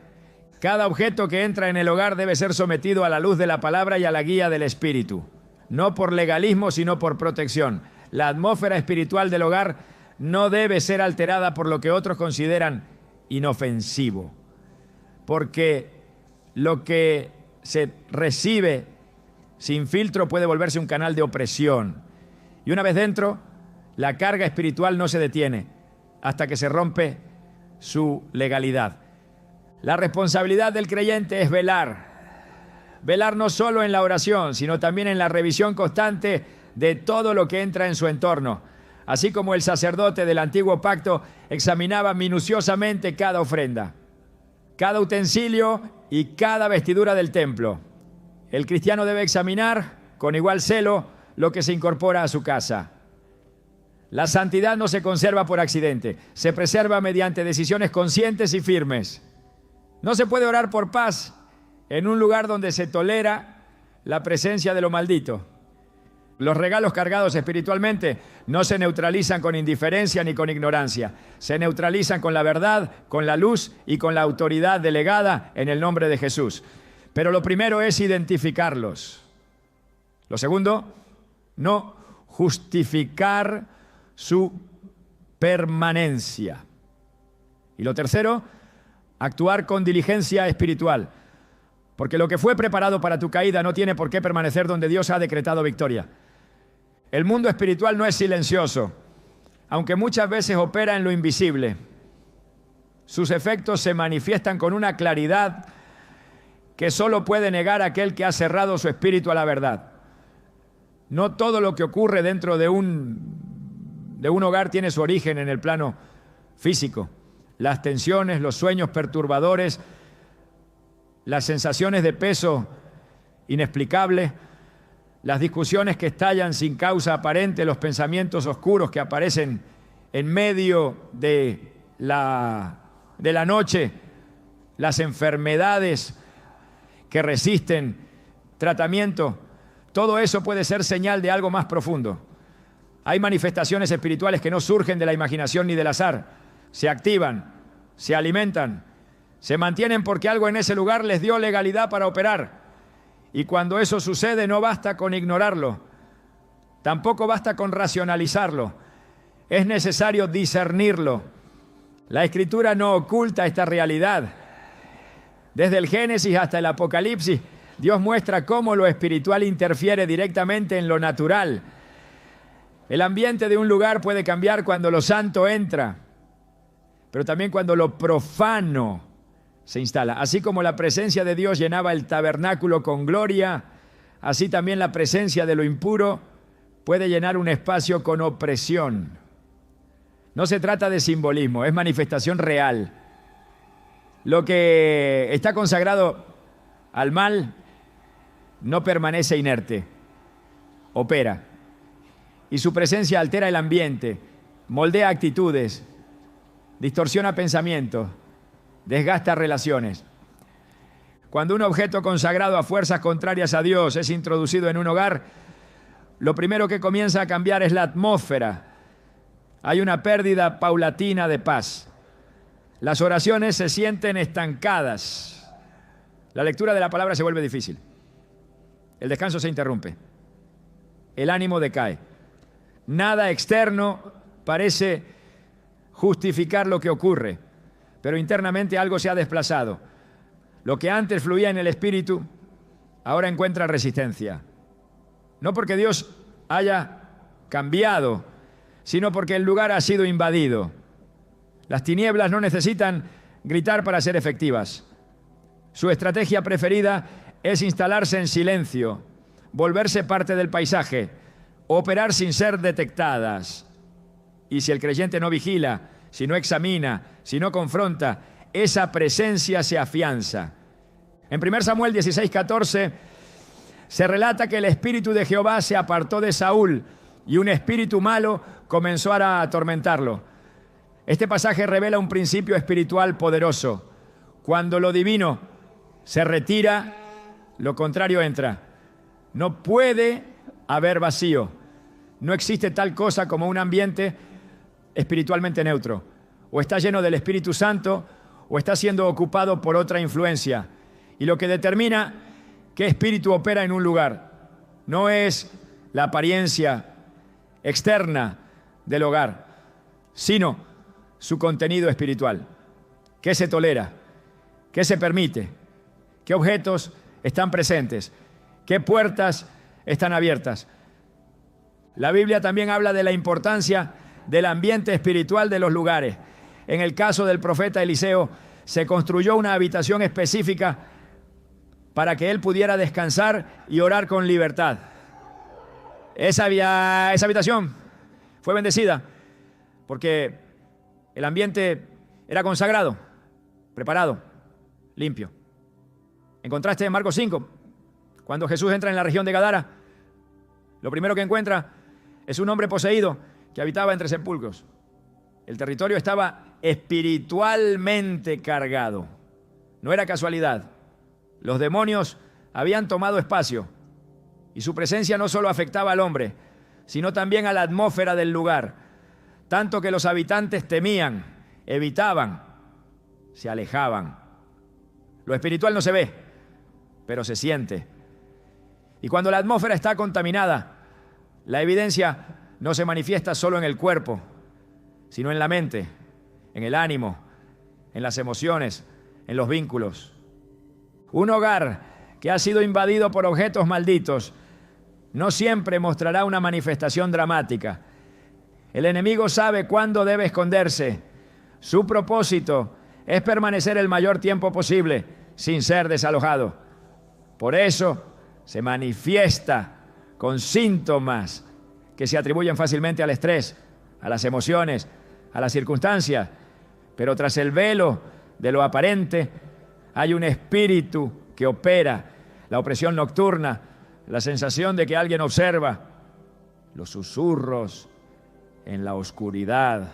Cada objeto que entra en el hogar debe ser sometido a la luz de la palabra y a la guía del Espíritu. No por legalismo, sino por protección. La atmósfera espiritual del hogar no debe ser alterada por lo que otros consideran inofensivo. Porque lo que se recibe sin filtro puede volverse un canal de opresión. Y una vez dentro, la carga espiritual no se detiene hasta que se rompe su legalidad. La responsabilidad del creyente es velar. Velar no solo en la oración, sino también en la revisión constante de todo lo que entra en su entorno. Así como el sacerdote del antiguo pacto examinaba minuciosamente cada ofrenda, cada utensilio y cada vestidura del templo. El cristiano debe examinar con igual celo lo que se incorpora a su casa. La santidad no se conserva por accidente, se preserva mediante decisiones conscientes y firmes. No se puede orar por paz en un lugar donde se tolera la presencia de lo maldito. Los regalos cargados espiritualmente no se neutralizan con indiferencia ni con ignorancia. Se neutralizan con la verdad, con la luz y con la autoridad delegada en el nombre de Jesús. Pero lo primero es identificarlos. Lo segundo, no justificar su permanencia. Y lo tercero, actuar con diligencia espiritual. Porque lo que fue preparado para tu caída no tiene por qué permanecer donde Dios ha decretado victoria. El mundo espiritual no es silencioso, aunque muchas veces opera en lo invisible. Sus efectos se manifiestan con una claridad que solo puede negar aquel que ha cerrado su espíritu a la verdad. No todo lo que ocurre dentro de un hogar tiene su origen en el plano físico. Las tensiones, los sueños perturbadores, las sensaciones de peso inexplicable, las discusiones que estallan sin causa aparente, los pensamientos oscuros que aparecen en medio de la noche, las enfermedades que resisten tratamiento, todo eso puede ser señal de algo más profundo. Hay manifestaciones espirituales que no surgen de la imaginación ni del azar, se activan, se alimentan, se mantienen porque algo en ese lugar les dio legalidad para operar. Y cuando eso sucede no basta con ignorarlo, tampoco basta con racionalizarlo, es necesario discernirlo. La Escritura no oculta esta realidad. Desde el Génesis hasta el Apocalipsis, Dios muestra cómo lo espiritual interfiere directamente en lo natural. El ambiente de un lugar puede cambiar cuando lo santo entra, pero también cuando lo profano se instala. Así como la presencia de Dios llenaba el tabernáculo con gloria, así también la presencia de lo impuro puede llenar un espacio con opresión. No se trata de simbolismo, es manifestación real. Lo que está consagrado al mal no permanece inerte, opera. Y su presencia altera el ambiente, moldea actitudes, distorsiona pensamientos, desgasta relaciones. Cuando un objeto consagrado a fuerzas contrarias a Dios es introducido en un hogar, lo primero que comienza a cambiar es la atmósfera. Hay una pérdida paulatina de paz. Las oraciones se sienten estancadas. La lectura de la palabra se vuelve difícil. El descanso se interrumpe. El ánimo decae. Nada externo parece justificar lo que ocurre, pero internamente algo se ha desplazado. Lo que antes fluía en el espíritu, ahora encuentra resistencia. No porque Dios haya cambiado, sino porque el lugar ha sido invadido. Las tinieblas no necesitan gritar para ser efectivas. Su estrategia preferida es instalarse en silencio, volverse parte del paisaje, operar sin ser detectadas. Y si el creyente no vigila, si no examina, si no confronta, esa presencia se afianza. En 1 Samuel 16:14 se relata que el espíritu de Jehová se apartó de Saúl y un espíritu malo comenzó a atormentarlo. Este pasaje revela un principio espiritual poderoso. Cuando lo divino se retira, lo contrario entra. No puede haber vacío. No existe tal cosa como un ambiente espiritualmente neutro. O está lleno del Espíritu Santo o está siendo ocupado por otra influencia. Y lo que determina qué espíritu opera en un lugar no es la apariencia externa del hogar, sino su contenido espiritual. ¿Qué se tolera? ¿Qué se permite? ¿Qué objetos están presentes? ¿Qué puertas están abiertas? La Biblia también habla de la importancia del ambiente espiritual de los lugares. En el caso del profeta Eliseo, se construyó una habitación específica para que él pudiera descansar y orar con libertad. Esa habitación fue bendecida porque el ambiente era consagrado, preparado, limpio. En contraste, en Marcos 5, cuando Jesús entra en la región de Gadara, lo primero que encuentra es un hombre poseído que habitaba entre sepulcros. El territorio estaba espiritualmente cargado. No era casualidad. Los demonios habían tomado espacio y su presencia no solo afectaba al hombre, sino también a la atmósfera del lugar, tanto que los habitantes temían, evitaban, se alejaban. Lo espiritual no se ve, pero se siente. Y cuando la atmósfera está contaminada, la evidencia no se manifiesta solo en el cuerpo, sino en la mente, en el ánimo, en las emociones, en los vínculos. Un hogar que ha sido invadido por objetos malditos no siempre mostrará una manifestación dramática. El enemigo sabe cuándo debe esconderse. Su propósito es permanecer el mayor tiempo posible sin ser desalojado. Por eso se manifiesta con síntomas que se atribuyen fácilmente al estrés, a las emociones, a las circunstancias. Pero tras el velo de lo aparente hay un espíritu que opera, la opresión nocturna, la sensación de que alguien observa, los susurros en la oscuridad,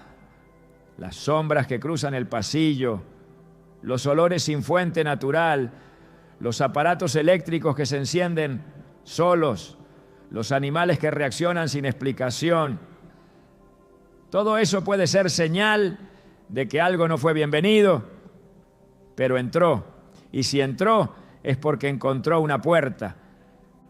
las sombras que cruzan el pasillo, los olores sin fuente natural, los aparatos eléctricos que se encienden solos, los animales que reaccionan sin explicación. Todo eso puede ser señal de que algo no fue bienvenido, pero entró. Y si entró es porque encontró una puerta.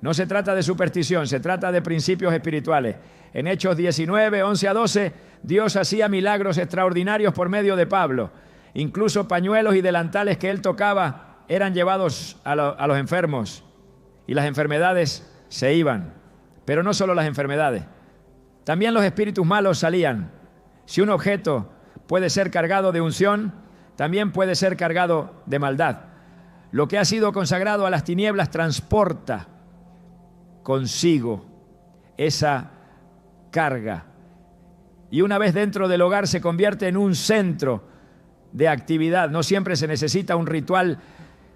No se trata de superstición, se trata de principios espirituales. En Hechos 19, 11 a 12, Dios hacía milagros extraordinarios por medio de Pablo. Incluso pañuelos y delantales que él tocaba eran llevados a los enfermos y las enfermedades se iban. Pero no solo las enfermedades, también los espíritus malos salían. Si un objeto puede ser cargado de unción, también puede ser cargado de maldad. Lo que ha sido consagrado a las tinieblas transporta consigo esa carga. Y una vez dentro del hogar se convierte en un centro de actividad. No siempre se necesita un ritual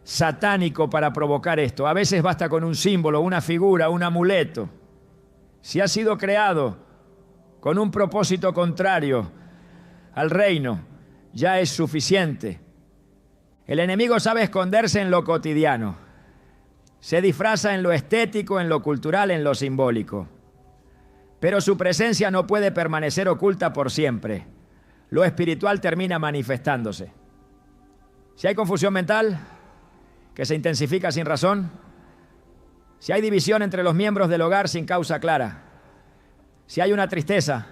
satánico para provocar esto. A veces basta con un símbolo, una figura, un amuleto. Si ha sido creado con un propósito contrario al reino, ya es suficiente. El enemigo sabe esconderse en lo cotidiano. Se disfraza en lo estético, en lo cultural, en lo simbólico. Pero su presencia no puede permanecer oculta por siempre. Lo espiritual termina manifestándose. Si hay confusión mental que se intensifica sin razón, si hay división entre los miembros del hogar sin causa clara, si hay una tristeza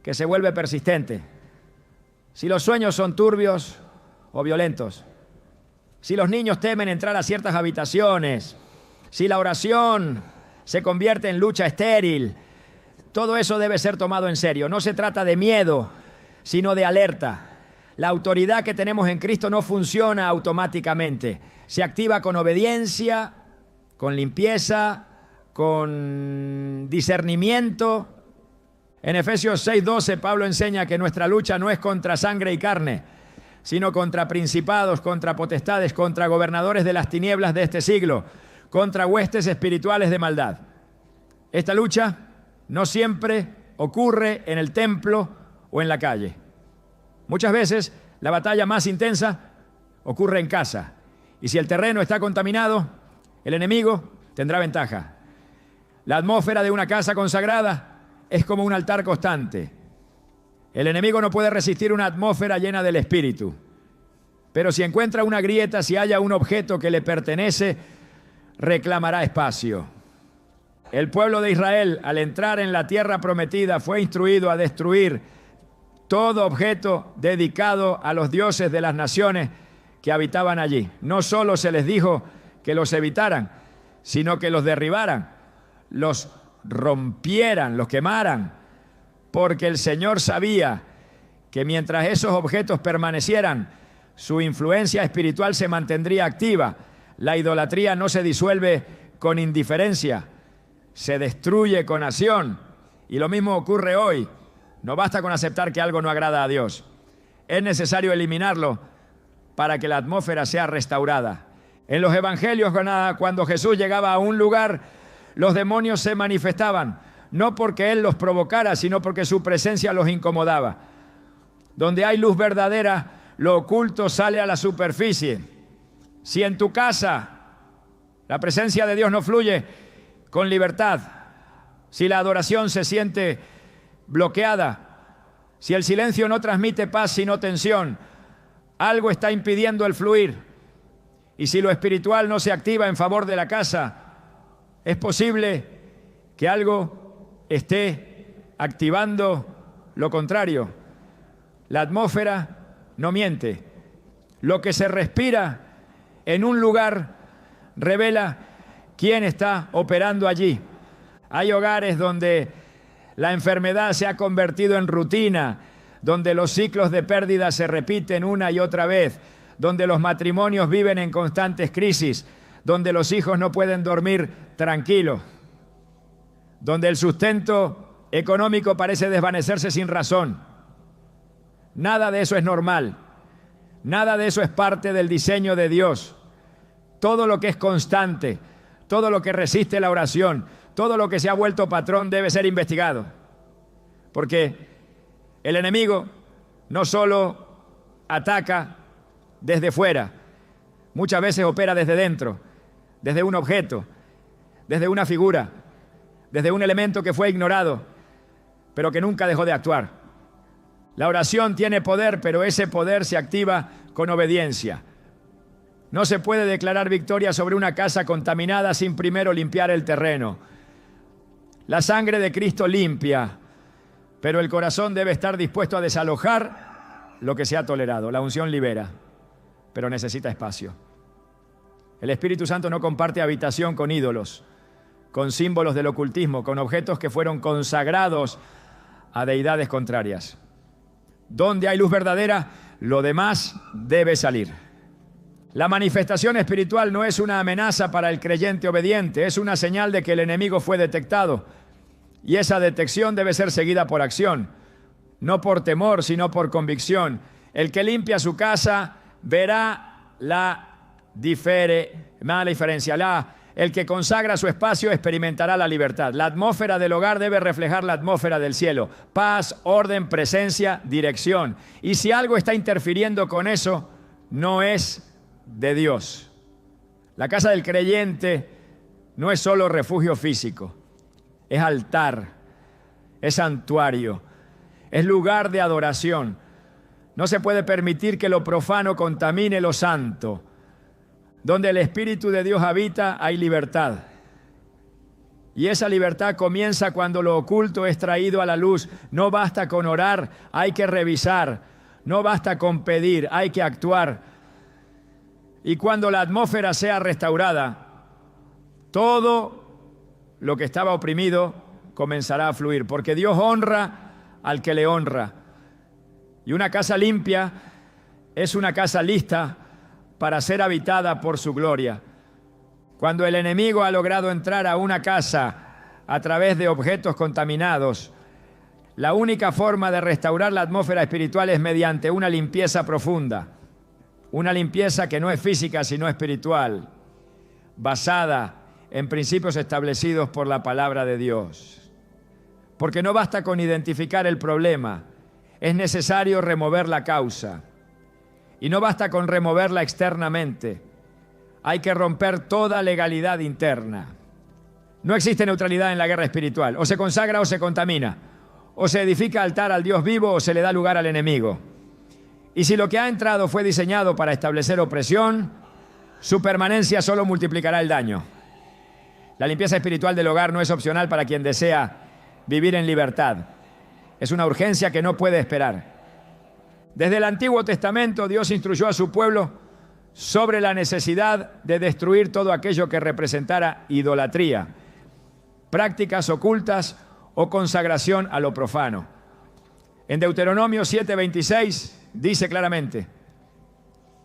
que se vuelve persistente, si los sueños son turbios o violentos, si los niños temen entrar a ciertas habitaciones, si la oración se convierte en lucha estéril, todo eso debe ser tomado en serio. No se trata de miedo, sino de alerta. La autoridad que tenemos en Cristo no funciona automáticamente. Se activa con obediencia, con limpieza, con discernimiento. En Efesios 6:12, Pablo enseña que nuestra lucha no es contra sangre y carne, sino contra principados, contra potestades, contra gobernadores de las tinieblas de este siglo, contra huestes espirituales de maldad. Esta lucha no siempre ocurre en el templo o en la calle. Muchas veces la batalla más intensa ocurre en casa. Y si el terreno está contaminado, el enemigo tendrá ventaja. La atmósfera de una casa consagrada es como un altar constante. El enemigo no puede resistir una atmósfera llena del Espíritu. Pero si encuentra una grieta, si haya un objeto que le pertenece, reclamará espacio. El pueblo de Israel, al entrar en la tierra prometida, fue instruido a destruir todo objeto dedicado a los dioses de las naciones que habitaban allí. No solo se les dijo que los evitaran, sino que los derribaran, los rompieran, los quemaran, porque el Señor sabía que mientras esos objetos permanecieran, su influencia espiritual se mantendría activa. La idolatría no se disuelve con indiferencia, se destruye con acción. Y lo mismo ocurre hoy. No basta con aceptar que algo no agrada a Dios. Es necesario eliminarlo para que la atmósfera sea restaurada. En los evangelios, cuando Jesús llegaba a un lugar, los demonios se manifestaban, no porque Él los provocara, sino porque su presencia los incomodaba. Donde hay luz verdadera, lo oculto sale a la superficie. Si en tu casa la presencia de Dios no fluye con libertad, si la adoración se siente bloqueada, si el silencio no transmite paz sino tensión, algo está impidiendo el fluir. Y si lo espiritual no se activa en favor de la casa, es posible que algo esté activando lo contrario. La atmósfera no miente. Lo que se respira en un lugar revela quién está operando allí. Hay hogares donde la enfermedad se ha convertido en rutina, donde los ciclos de pérdida se repiten una y otra vez, donde los matrimonios viven en constantes crisis, donde los hijos no pueden dormir tranquilos, donde el sustento económico parece desvanecerse sin razón. Nada de eso es normal, nada de eso es parte del diseño de Dios. Todo lo que es constante, todo lo que resiste la oración, todo lo que se ha vuelto patrón debe ser investigado. Porque el enemigo no solo ataca desde fuera, muchas veces opera desde dentro, desde un objeto, desde una figura, desde un elemento que fue ignorado, pero que nunca dejó de actuar. La oración tiene poder, pero ese poder se activa con obediencia. No se puede declarar victoria sobre una casa contaminada sin primero limpiar el terreno. La sangre de Cristo limpia, pero el corazón debe estar dispuesto a desalojar lo que se ha tolerado. La unción libera, pero necesita espacio. El Espíritu Santo no comparte habitación con ídolos, con símbolos del ocultismo, con objetos que fueron consagrados a deidades contrarias. Donde hay luz verdadera, lo demás debe salir. La manifestación espiritual no es una amenaza para el creyente obediente, es una señal de que el enemigo fue detectado. Y esa detección debe ser seguida por acción, no por temor, sino por convicción. El que limpia su casa verá la diferencia. El que consagra su espacio experimentará la libertad. La atmósfera del hogar debe reflejar la atmósfera del cielo. Paz, orden, presencia, dirección. Y si algo está interfiriendo con eso, no es de Dios. La casa del creyente no es solo refugio físico, es altar, es santuario, es lugar de adoración. No se puede permitir que lo profano contamine lo santo. Donde el Espíritu de Dios habita, hay libertad. Y esa libertad comienza cuando lo oculto es traído a la luz. No basta con orar, hay que revisar. No basta con pedir, hay que actuar. Y cuando la atmósfera sea restaurada, todo lo que estaba oprimido comenzará a fluir, porque Dios honra al que le honra. Y una casa limpia es una casa lista para ser habitada por su gloria. Cuando el enemigo ha logrado entrar a una casa a través de objetos contaminados, la única forma de restaurar la atmósfera espiritual es mediante una limpieza profunda. Una limpieza que no es física, sino espiritual, basada en principios establecidos por la palabra de Dios. Porque no basta con identificar el problema, es necesario remover la causa. Y no basta con removerla externamente, hay que romper toda legalidad interna. No existe neutralidad en la guerra espiritual, o se consagra o se contamina, o se edifica altar al Dios vivo o se le da lugar al enemigo. Y si lo que ha entrado fue diseñado para establecer opresión, su permanencia solo multiplicará el daño. La limpieza espiritual del hogar no es opcional para quien desea vivir en libertad. Es una urgencia que no puede esperar. Desde el Antiguo Testamento, Dios instruyó a su pueblo sobre la necesidad de destruir todo aquello que representara idolatría, prácticas ocultas o consagración a lo profano. En Deuteronomio 7:26 dice claramente: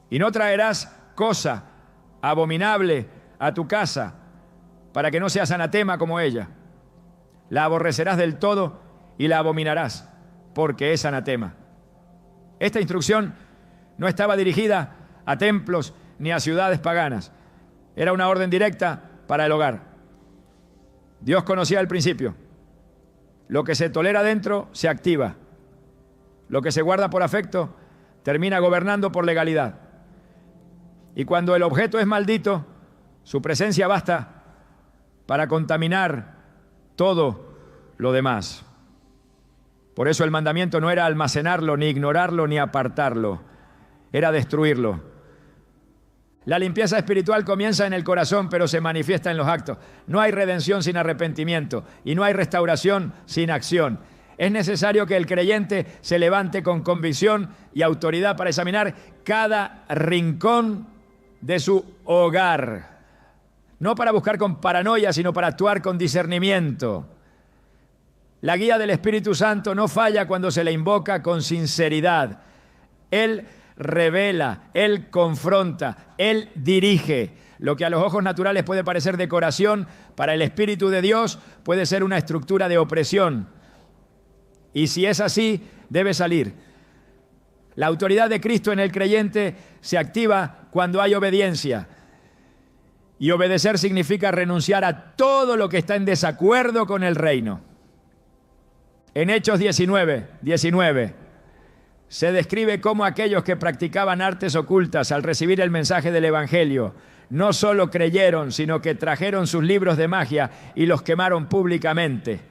y no traerás cosa abominable a tu casa, para que no seas anatema como ella. La aborrecerás del todo y la abominarás, porque es anatema. Esta instrucción no estaba dirigida a templos ni a ciudades paganas. Era una orden directa para el hogar. Dios conocía el principio. Lo que se tolera dentro se activa. Lo que se guarda por afecto termina gobernando por legalidad. Y cuando el objeto es maldito, su presencia basta para contaminar todo lo demás. Por eso el mandamiento no era almacenarlo, ni ignorarlo, ni apartarlo. Era destruirlo. La limpieza espiritual comienza en el corazón, pero se manifiesta en los actos. No hay redención sin arrepentimiento y no hay restauración sin acción. Es necesario que el creyente se levante con convicción y autoridad para examinar cada rincón de su hogar. No para buscar con paranoia, sino para actuar con discernimiento. La guía del Espíritu Santo no falla cuando se le invoca con sinceridad. Él revela, Él confronta, Él dirige. Lo que a los ojos naturales puede parecer decoración, para el Espíritu de Dios puede ser una estructura de opresión. Y si es así, debe salir. La autoridad de Cristo en el creyente se activa cuando hay obediencia. Y obedecer significa renunciar a todo lo que está en desacuerdo con el reino. En Hechos 19 se describe cómo aquellos que practicaban artes ocultas al recibir el mensaje del Evangelio no solo creyeron, sino que trajeron sus libros de magia y los quemaron públicamente.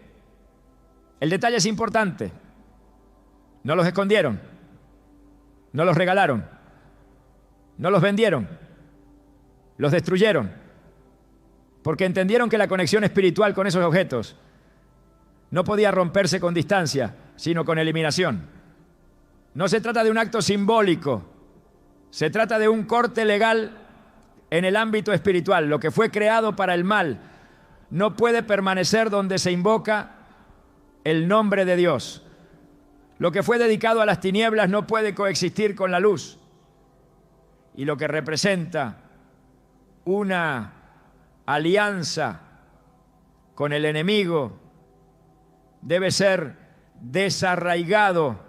El detalle es importante. No los escondieron, no los regalaron, no los vendieron, los destruyeron, porque entendieron que la conexión espiritual con esos objetos no podía romperse con distancia, sino con eliminación. No se trata de un acto simbólico, se trata de un corte legal en el ámbito espiritual. Lo que fue creado para el mal no puede permanecer donde se invoca el nombre de Dios. Lo que fue dedicado a las tinieblas no puede coexistir con la luz. Y lo que representa una alianza con el enemigo debe ser desarraigado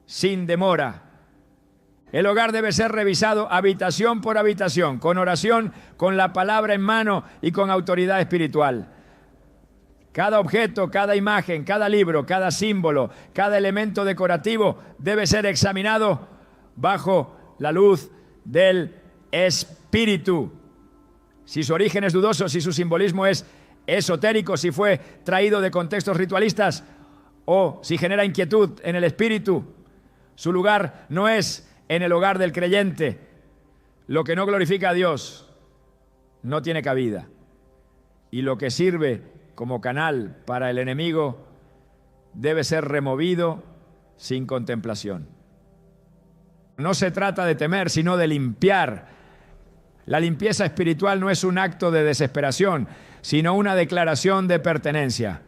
sin demora. El hogar debe ser revisado habitación por habitación, con oración, con la palabra en mano y con autoridad espiritual. Cada objeto, cada imagen, cada libro, cada símbolo, cada elemento decorativo debe ser examinado bajo la luz del Espíritu. Si su origen es dudoso, si su simbolismo es esotérico, si fue traído de contextos ritualistas o si genera inquietud en el espíritu, su lugar no es en el hogar del creyente. Lo que no glorifica a Dios no tiene cabida. Y lo que sirve como canal para el enemigo debe ser removido sin contemplación. No se trata de temer, sino de limpiar. La limpieza espiritual no es un acto de desesperación, sino una declaración de pertenencia.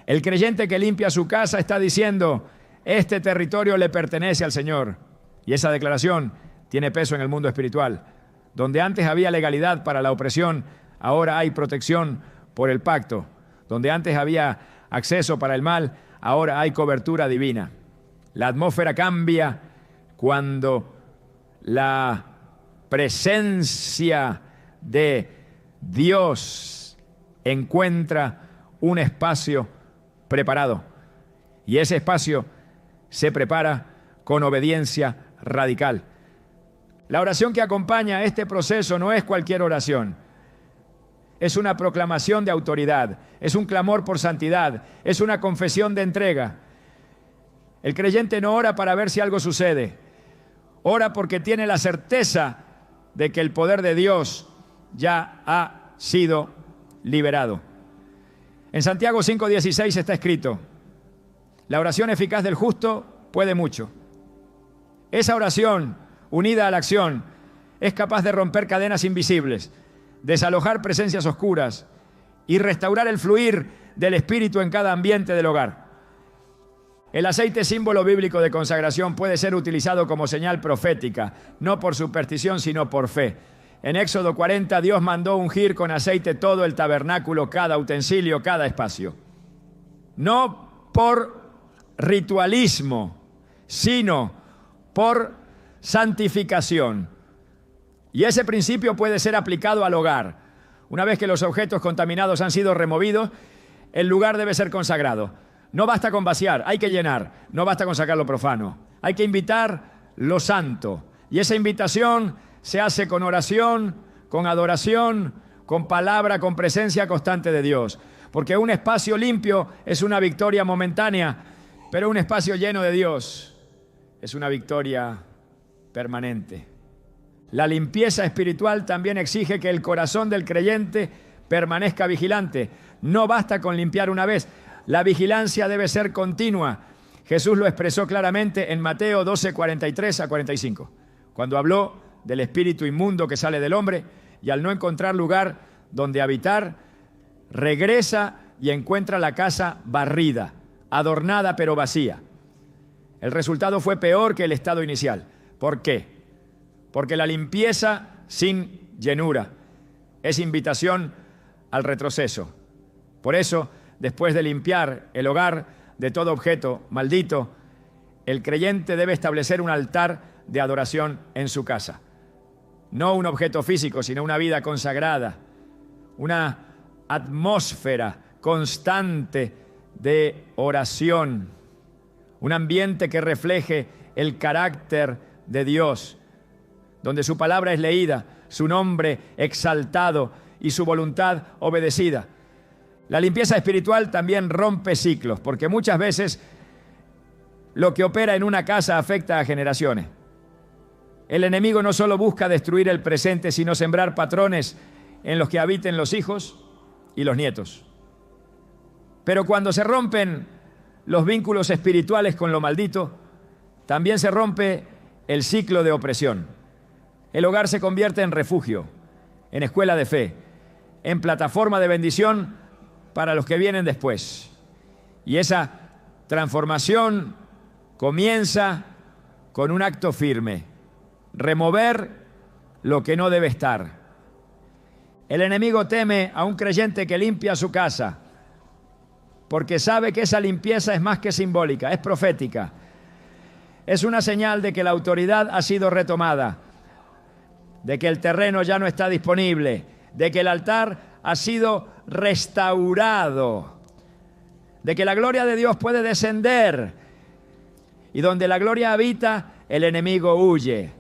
El creyente que limpia su casa está diciendo: este territorio le pertenece al Señor. Y esa declaración tiene peso en el mundo espiritual. Donde antes había legalidad para la opresión, ahora hay protección por el pacto. Donde antes había acceso para el mal, ahora hay cobertura divina. La atmósfera cambia cuando la presencia de Dios encuentra un espacio preparado. Y ese espacio se prepara con obediencia radical. La oración que acompaña este proceso no es cualquier oración. Es una proclamación de autoridad, es un clamor por santidad, es una confesión de entrega. El creyente no ora para ver si algo sucede. Ora porque tiene la certeza de que el poder de Dios ya ha sido liberado. En Santiago 5:16 está escrito: la oración eficaz del justo puede mucho. Esa oración, unida a la acción, es capaz de romper cadenas invisibles, desalojar presencias oscuras y restaurar el fluir del Espíritu en cada ambiente del hogar. El aceite, símbolo bíblico de consagración, puede ser utilizado como señal profética, no por superstición, sino por fe. En Éxodo 40, Dios mandó ungir con aceite todo el tabernáculo, cada utensilio, cada espacio. No por ritualismo, sino por santificación. Y ese principio puede ser aplicado al hogar. Una vez que los objetos contaminados han sido removidos, el lugar debe ser consagrado. No basta con vaciar, hay que llenar. No basta con sacar lo profano. Hay que invitar lo santo. Y esa invitación se hace con oración, con adoración, con palabra, con presencia constante de Dios. Porque un espacio limpio es una victoria momentánea, pero un espacio lleno de Dios es una victoria permanente. La limpieza espiritual también exige que el corazón del creyente permanezca vigilante. No basta con limpiar una vez. La vigilancia debe ser continua. Jesús lo expresó claramente en Mateo 12:43-45, cuando habló del espíritu inmundo que sale del hombre y al no encontrar lugar donde habitar, regresa y encuentra la casa barrida, adornada pero vacía. El resultado fue peor que el estado inicial. ¿Por qué? Porque la limpieza sin llenura es invitación al retroceso. Por eso, después de limpiar el hogar de todo objeto maldito, el creyente debe establecer un altar de adoración en su casa. No un objeto físico, sino una vida consagrada, una atmósfera constante de oración, un ambiente que refleje el carácter de Dios, donde su palabra es leída, su nombre exaltado y su voluntad obedecida. La limpieza espiritual también rompe ciclos, porque muchas veces lo que opera en una casa afecta a generaciones. El enemigo no solo busca destruir el presente, sino sembrar patrones en los que habiten los hijos y los nietos. Pero cuando se rompen los vínculos espirituales con lo maldito, también se rompe el ciclo de opresión. El hogar se convierte en refugio, en escuela de fe, en plataforma de bendición para los que vienen después. Y esa transformación comienza con un acto firme: remover lo que no debe estar. El enemigo teme a un creyente que limpia su casa, porque sabe que esa limpieza es más que simbólica, es profética. Es una señal de que la autoridad ha sido retomada, de que el terreno ya no está disponible, de que el altar ha sido restaurado, de que la gloria de Dios puede descender, y donde la gloria habita, el enemigo huye,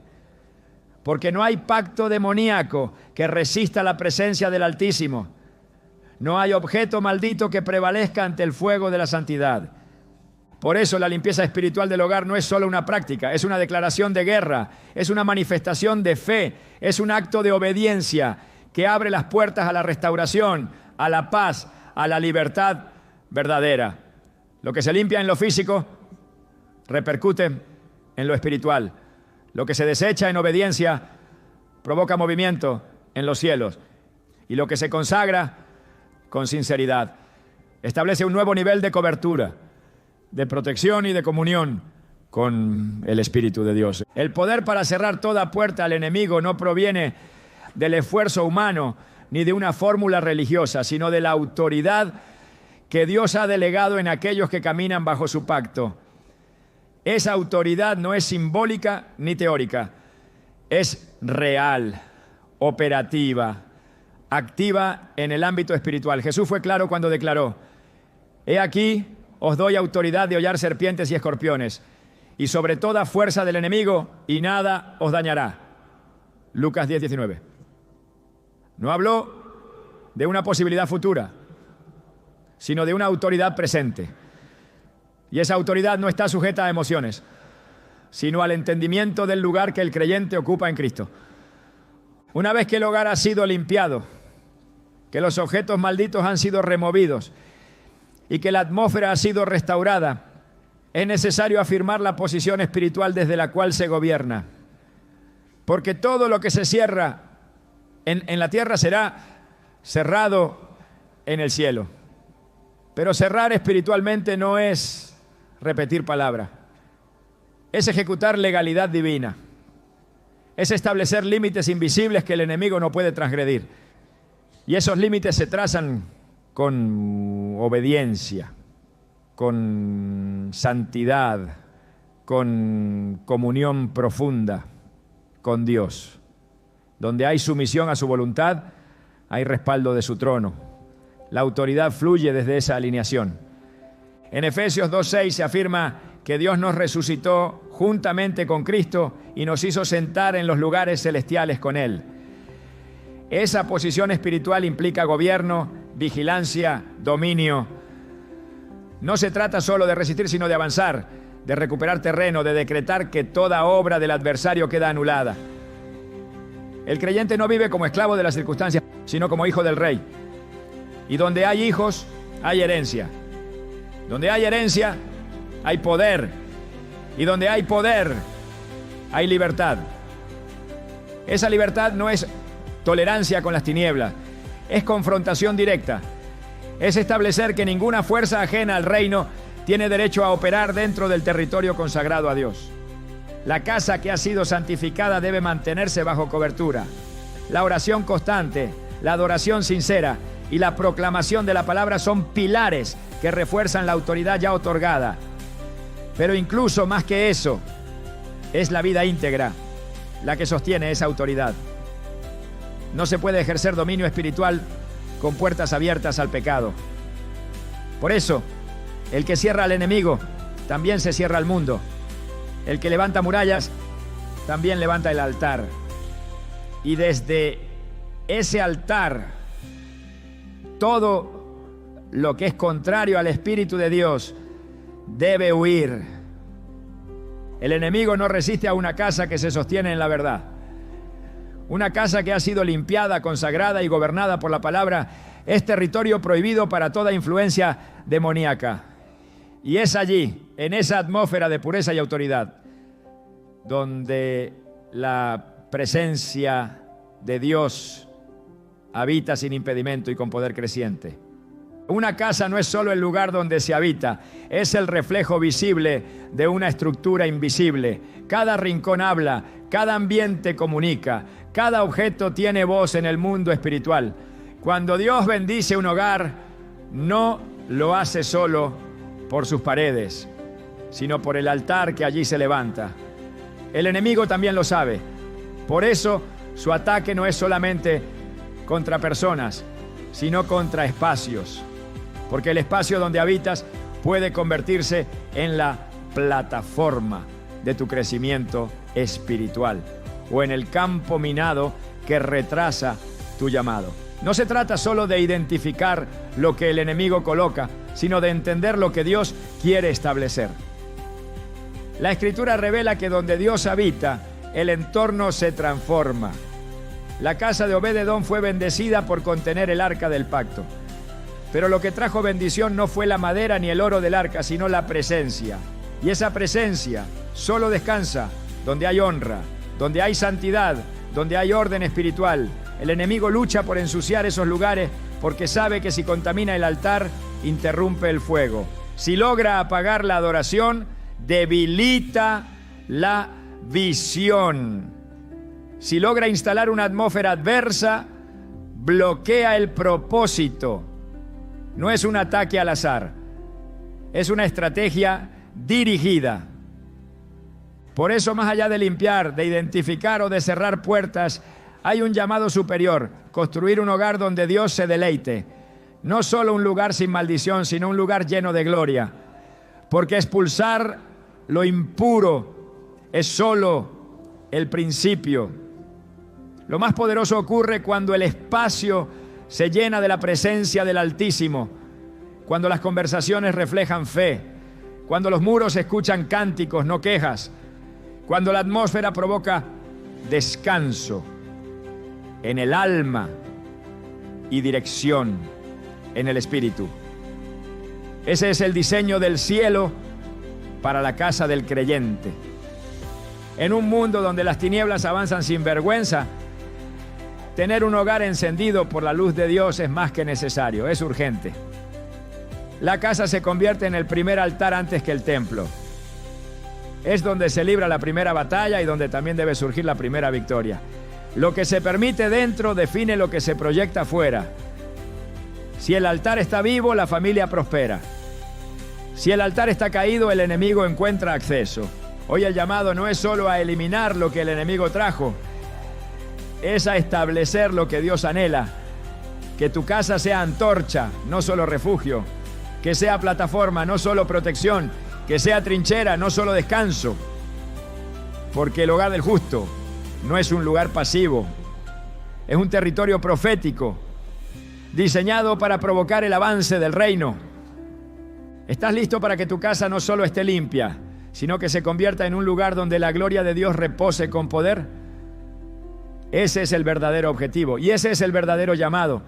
porque no hay pacto demoníaco que resista la presencia del Altísimo. No hay objeto maldito que prevalezca ante el fuego de la santidad. Por eso la limpieza espiritual del hogar no es solo una práctica, es una declaración de guerra, es una manifestación de fe, es un acto de obediencia que abre las puertas a la restauración, a la paz, a la libertad verdadera. Lo que se limpia en lo físico repercute en lo espiritual. Lo que se desecha en obediencia provoca movimiento en los cielos. Y lo que se consagra con sinceridad establece un nuevo nivel de cobertura, de protección y de comunión con el Espíritu de Dios. El poder para cerrar toda puerta al enemigo no proviene del esfuerzo humano ni de una fórmula religiosa, sino de la autoridad que Dios ha delegado en aquellos que caminan bajo su pacto. Esa autoridad no es simbólica ni teórica, es real, operativa, activa en el ámbito espiritual. Jesús fue claro cuando declaró: he aquí, os doy autoridad de hollar serpientes y escorpiones, y sobre toda fuerza del enemigo, y nada os dañará. Lucas 10:19. No habló de una posibilidad futura, sino de una autoridad presente. Y esa autoridad no está sujeta a emociones, sino al entendimiento del lugar que el creyente ocupa en Cristo. Una vez que el hogar ha sido limpiado, que los objetos malditos han sido removidos, y que la atmósfera ha sido restaurada, es necesario afirmar la posición espiritual desde la cual se gobierna. Porque todo lo que se cierra en la tierra será cerrado en el cielo. Pero cerrar espiritualmente no es repetir palabra, es ejecutar legalidad divina, es establecer límites invisibles que el enemigo no puede transgredir. Y esos límites se trazan con obediencia, con santidad, con comunión profunda con Dios. Donde hay sumisión a su voluntad, hay respaldo de su trono. La autoridad fluye desde esa alineación. En Efesios 2:6 se afirma que Dios nos resucitó juntamente con Cristo y nos hizo sentar en los lugares celestiales con Él. Esa posición espiritual implica gobierno, vigilancia, dominio. No se trata solo de resistir, sino de avanzar, de recuperar terreno, de decretar que toda obra del adversario queda anulada. El creyente no vive como esclavo de las circunstancias, sino como hijo del Rey. Y donde hay hijos, hay herencia. Donde hay herencia, hay poder. Y donde hay poder, hay libertad. Esa libertad no es tolerancia con las tinieblas, es confrontación directa. Es establecer que ninguna fuerza ajena al reino tiene derecho a operar dentro del territorio consagrado a Dios. La casa que ha sido santificada debe mantenerse bajo cobertura. La oración constante, la adoración sincera y la proclamación de la palabra son pilares que refuerzan la autoridad ya otorgada. Pero incluso más que eso, es la vida íntegra la que sostiene esa autoridad. No se puede ejercer dominio espiritual con puertas abiertas al pecado. Por eso, el que cierra al enemigo, también se cierra al mundo. El que levanta murallas, también levanta el altar. Y desde ese altar, todo lo que es contrario al Espíritu de Dios debe huir. El enemigo no resiste a una casa que se sostiene en la verdad. Una casa que ha sido limpiada, consagrada y gobernada por la palabra es territorio prohibido para toda influencia demoníaca. Y es allí, en esa atmósfera de pureza y autoridad, donde la presencia de Dios habita sin impedimento y con poder creciente. Una casa no es solo el lugar donde se habita, es el reflejo visible de una estructura invisible. Cada rincón habla, cada ambiente comunica, cada objeto tiene voz en el mundo espiritual. Cuando Dios bendice un hogar, no lo hace solo por sus paredes, sino por el altar que allí se levanta. El enemigo también lo sabe. Por eso su ataque no es solamente contra personas, sino contra espacios. Porque el espacio donde habitas puede convertirse en la plataforma de tu crecimiento espiritual o en el campo minado que retrasa tu llamado. No se trata solo de identificar lo que el enemigo coloca, sino de entender lo que Dios quiere establecer. La Escritura revela que donde Dios habita, el entorno se transforma. La casa de Obed-Edom fue bendecida por contener el arca del pacto. Pero lo que trajo bendición no fue la madera ni el oro del arca, sino la presencia. Y esa presencia solo descansa donde hay honra, donde hay santidad, donde hay orden espiritual. El enemigo lucha por ensuciar esos lugares porque sabe que si contamina el altar, interrumpe el fuego. Si logra apagar la adoración, debilita la visión. Si logra instalar una atmósfera adversa, bloquea el propósito. No es un ataque al azar, es una estrategia dirigida. Por eso, más allá de limpiar, de identificar o de cerrar puertas, hay un llamado superior: construir un hogar donde Dios se deleite. No solo un lugar sin maldición, sino un lugar lleno de gloria. Porque expulsar lo impuro es solo el principio. Lo más poderoso ocurre cuando el espacio se llena de la presencia del Altísimo, cuando las conversaciones reflejan fe, cuando los muros escuchan cánticos, no quejas, cuando la atmósfera provoca descanso en el alma y dirección en el espíritu. Ese es el diseño del cielo para la casa del creyente. En un mundo donde las tinieblas avanzan sin vergüenza, tener un hogar encendido por la luz de Dios es más que necesario, es urgente. La casa se convierte en el primer altar antes que el templo. Es donde se libra la primera batalla y donde también debe surgir la primera victoria. Lo que se permite dentro define lo que se proyecta fuera. Si el altar está vivo, la familia prospera. Si el altar está caído, el enemigo encuentra acceso. Hoy el llamado no es solo a eliminar lo que el enemigo trajo, es a establecer lo que Dios anhela. Que tu casa sea antorcha, no solo refugio. Que sea plataforma, no solo protección. Que sea trinchera, no solo descanso. Porque el hogar del justo no es un lugar pasivo. Es un territorio profético, diseñado para provocar el avance del reino. ¿Estás listo para que tu casa no solo esté limpia, sino que se convierta en un lugar donde la gloria de Dios repose con poder? Ese es el verdadero objetivo y ese es el verdadero llamado.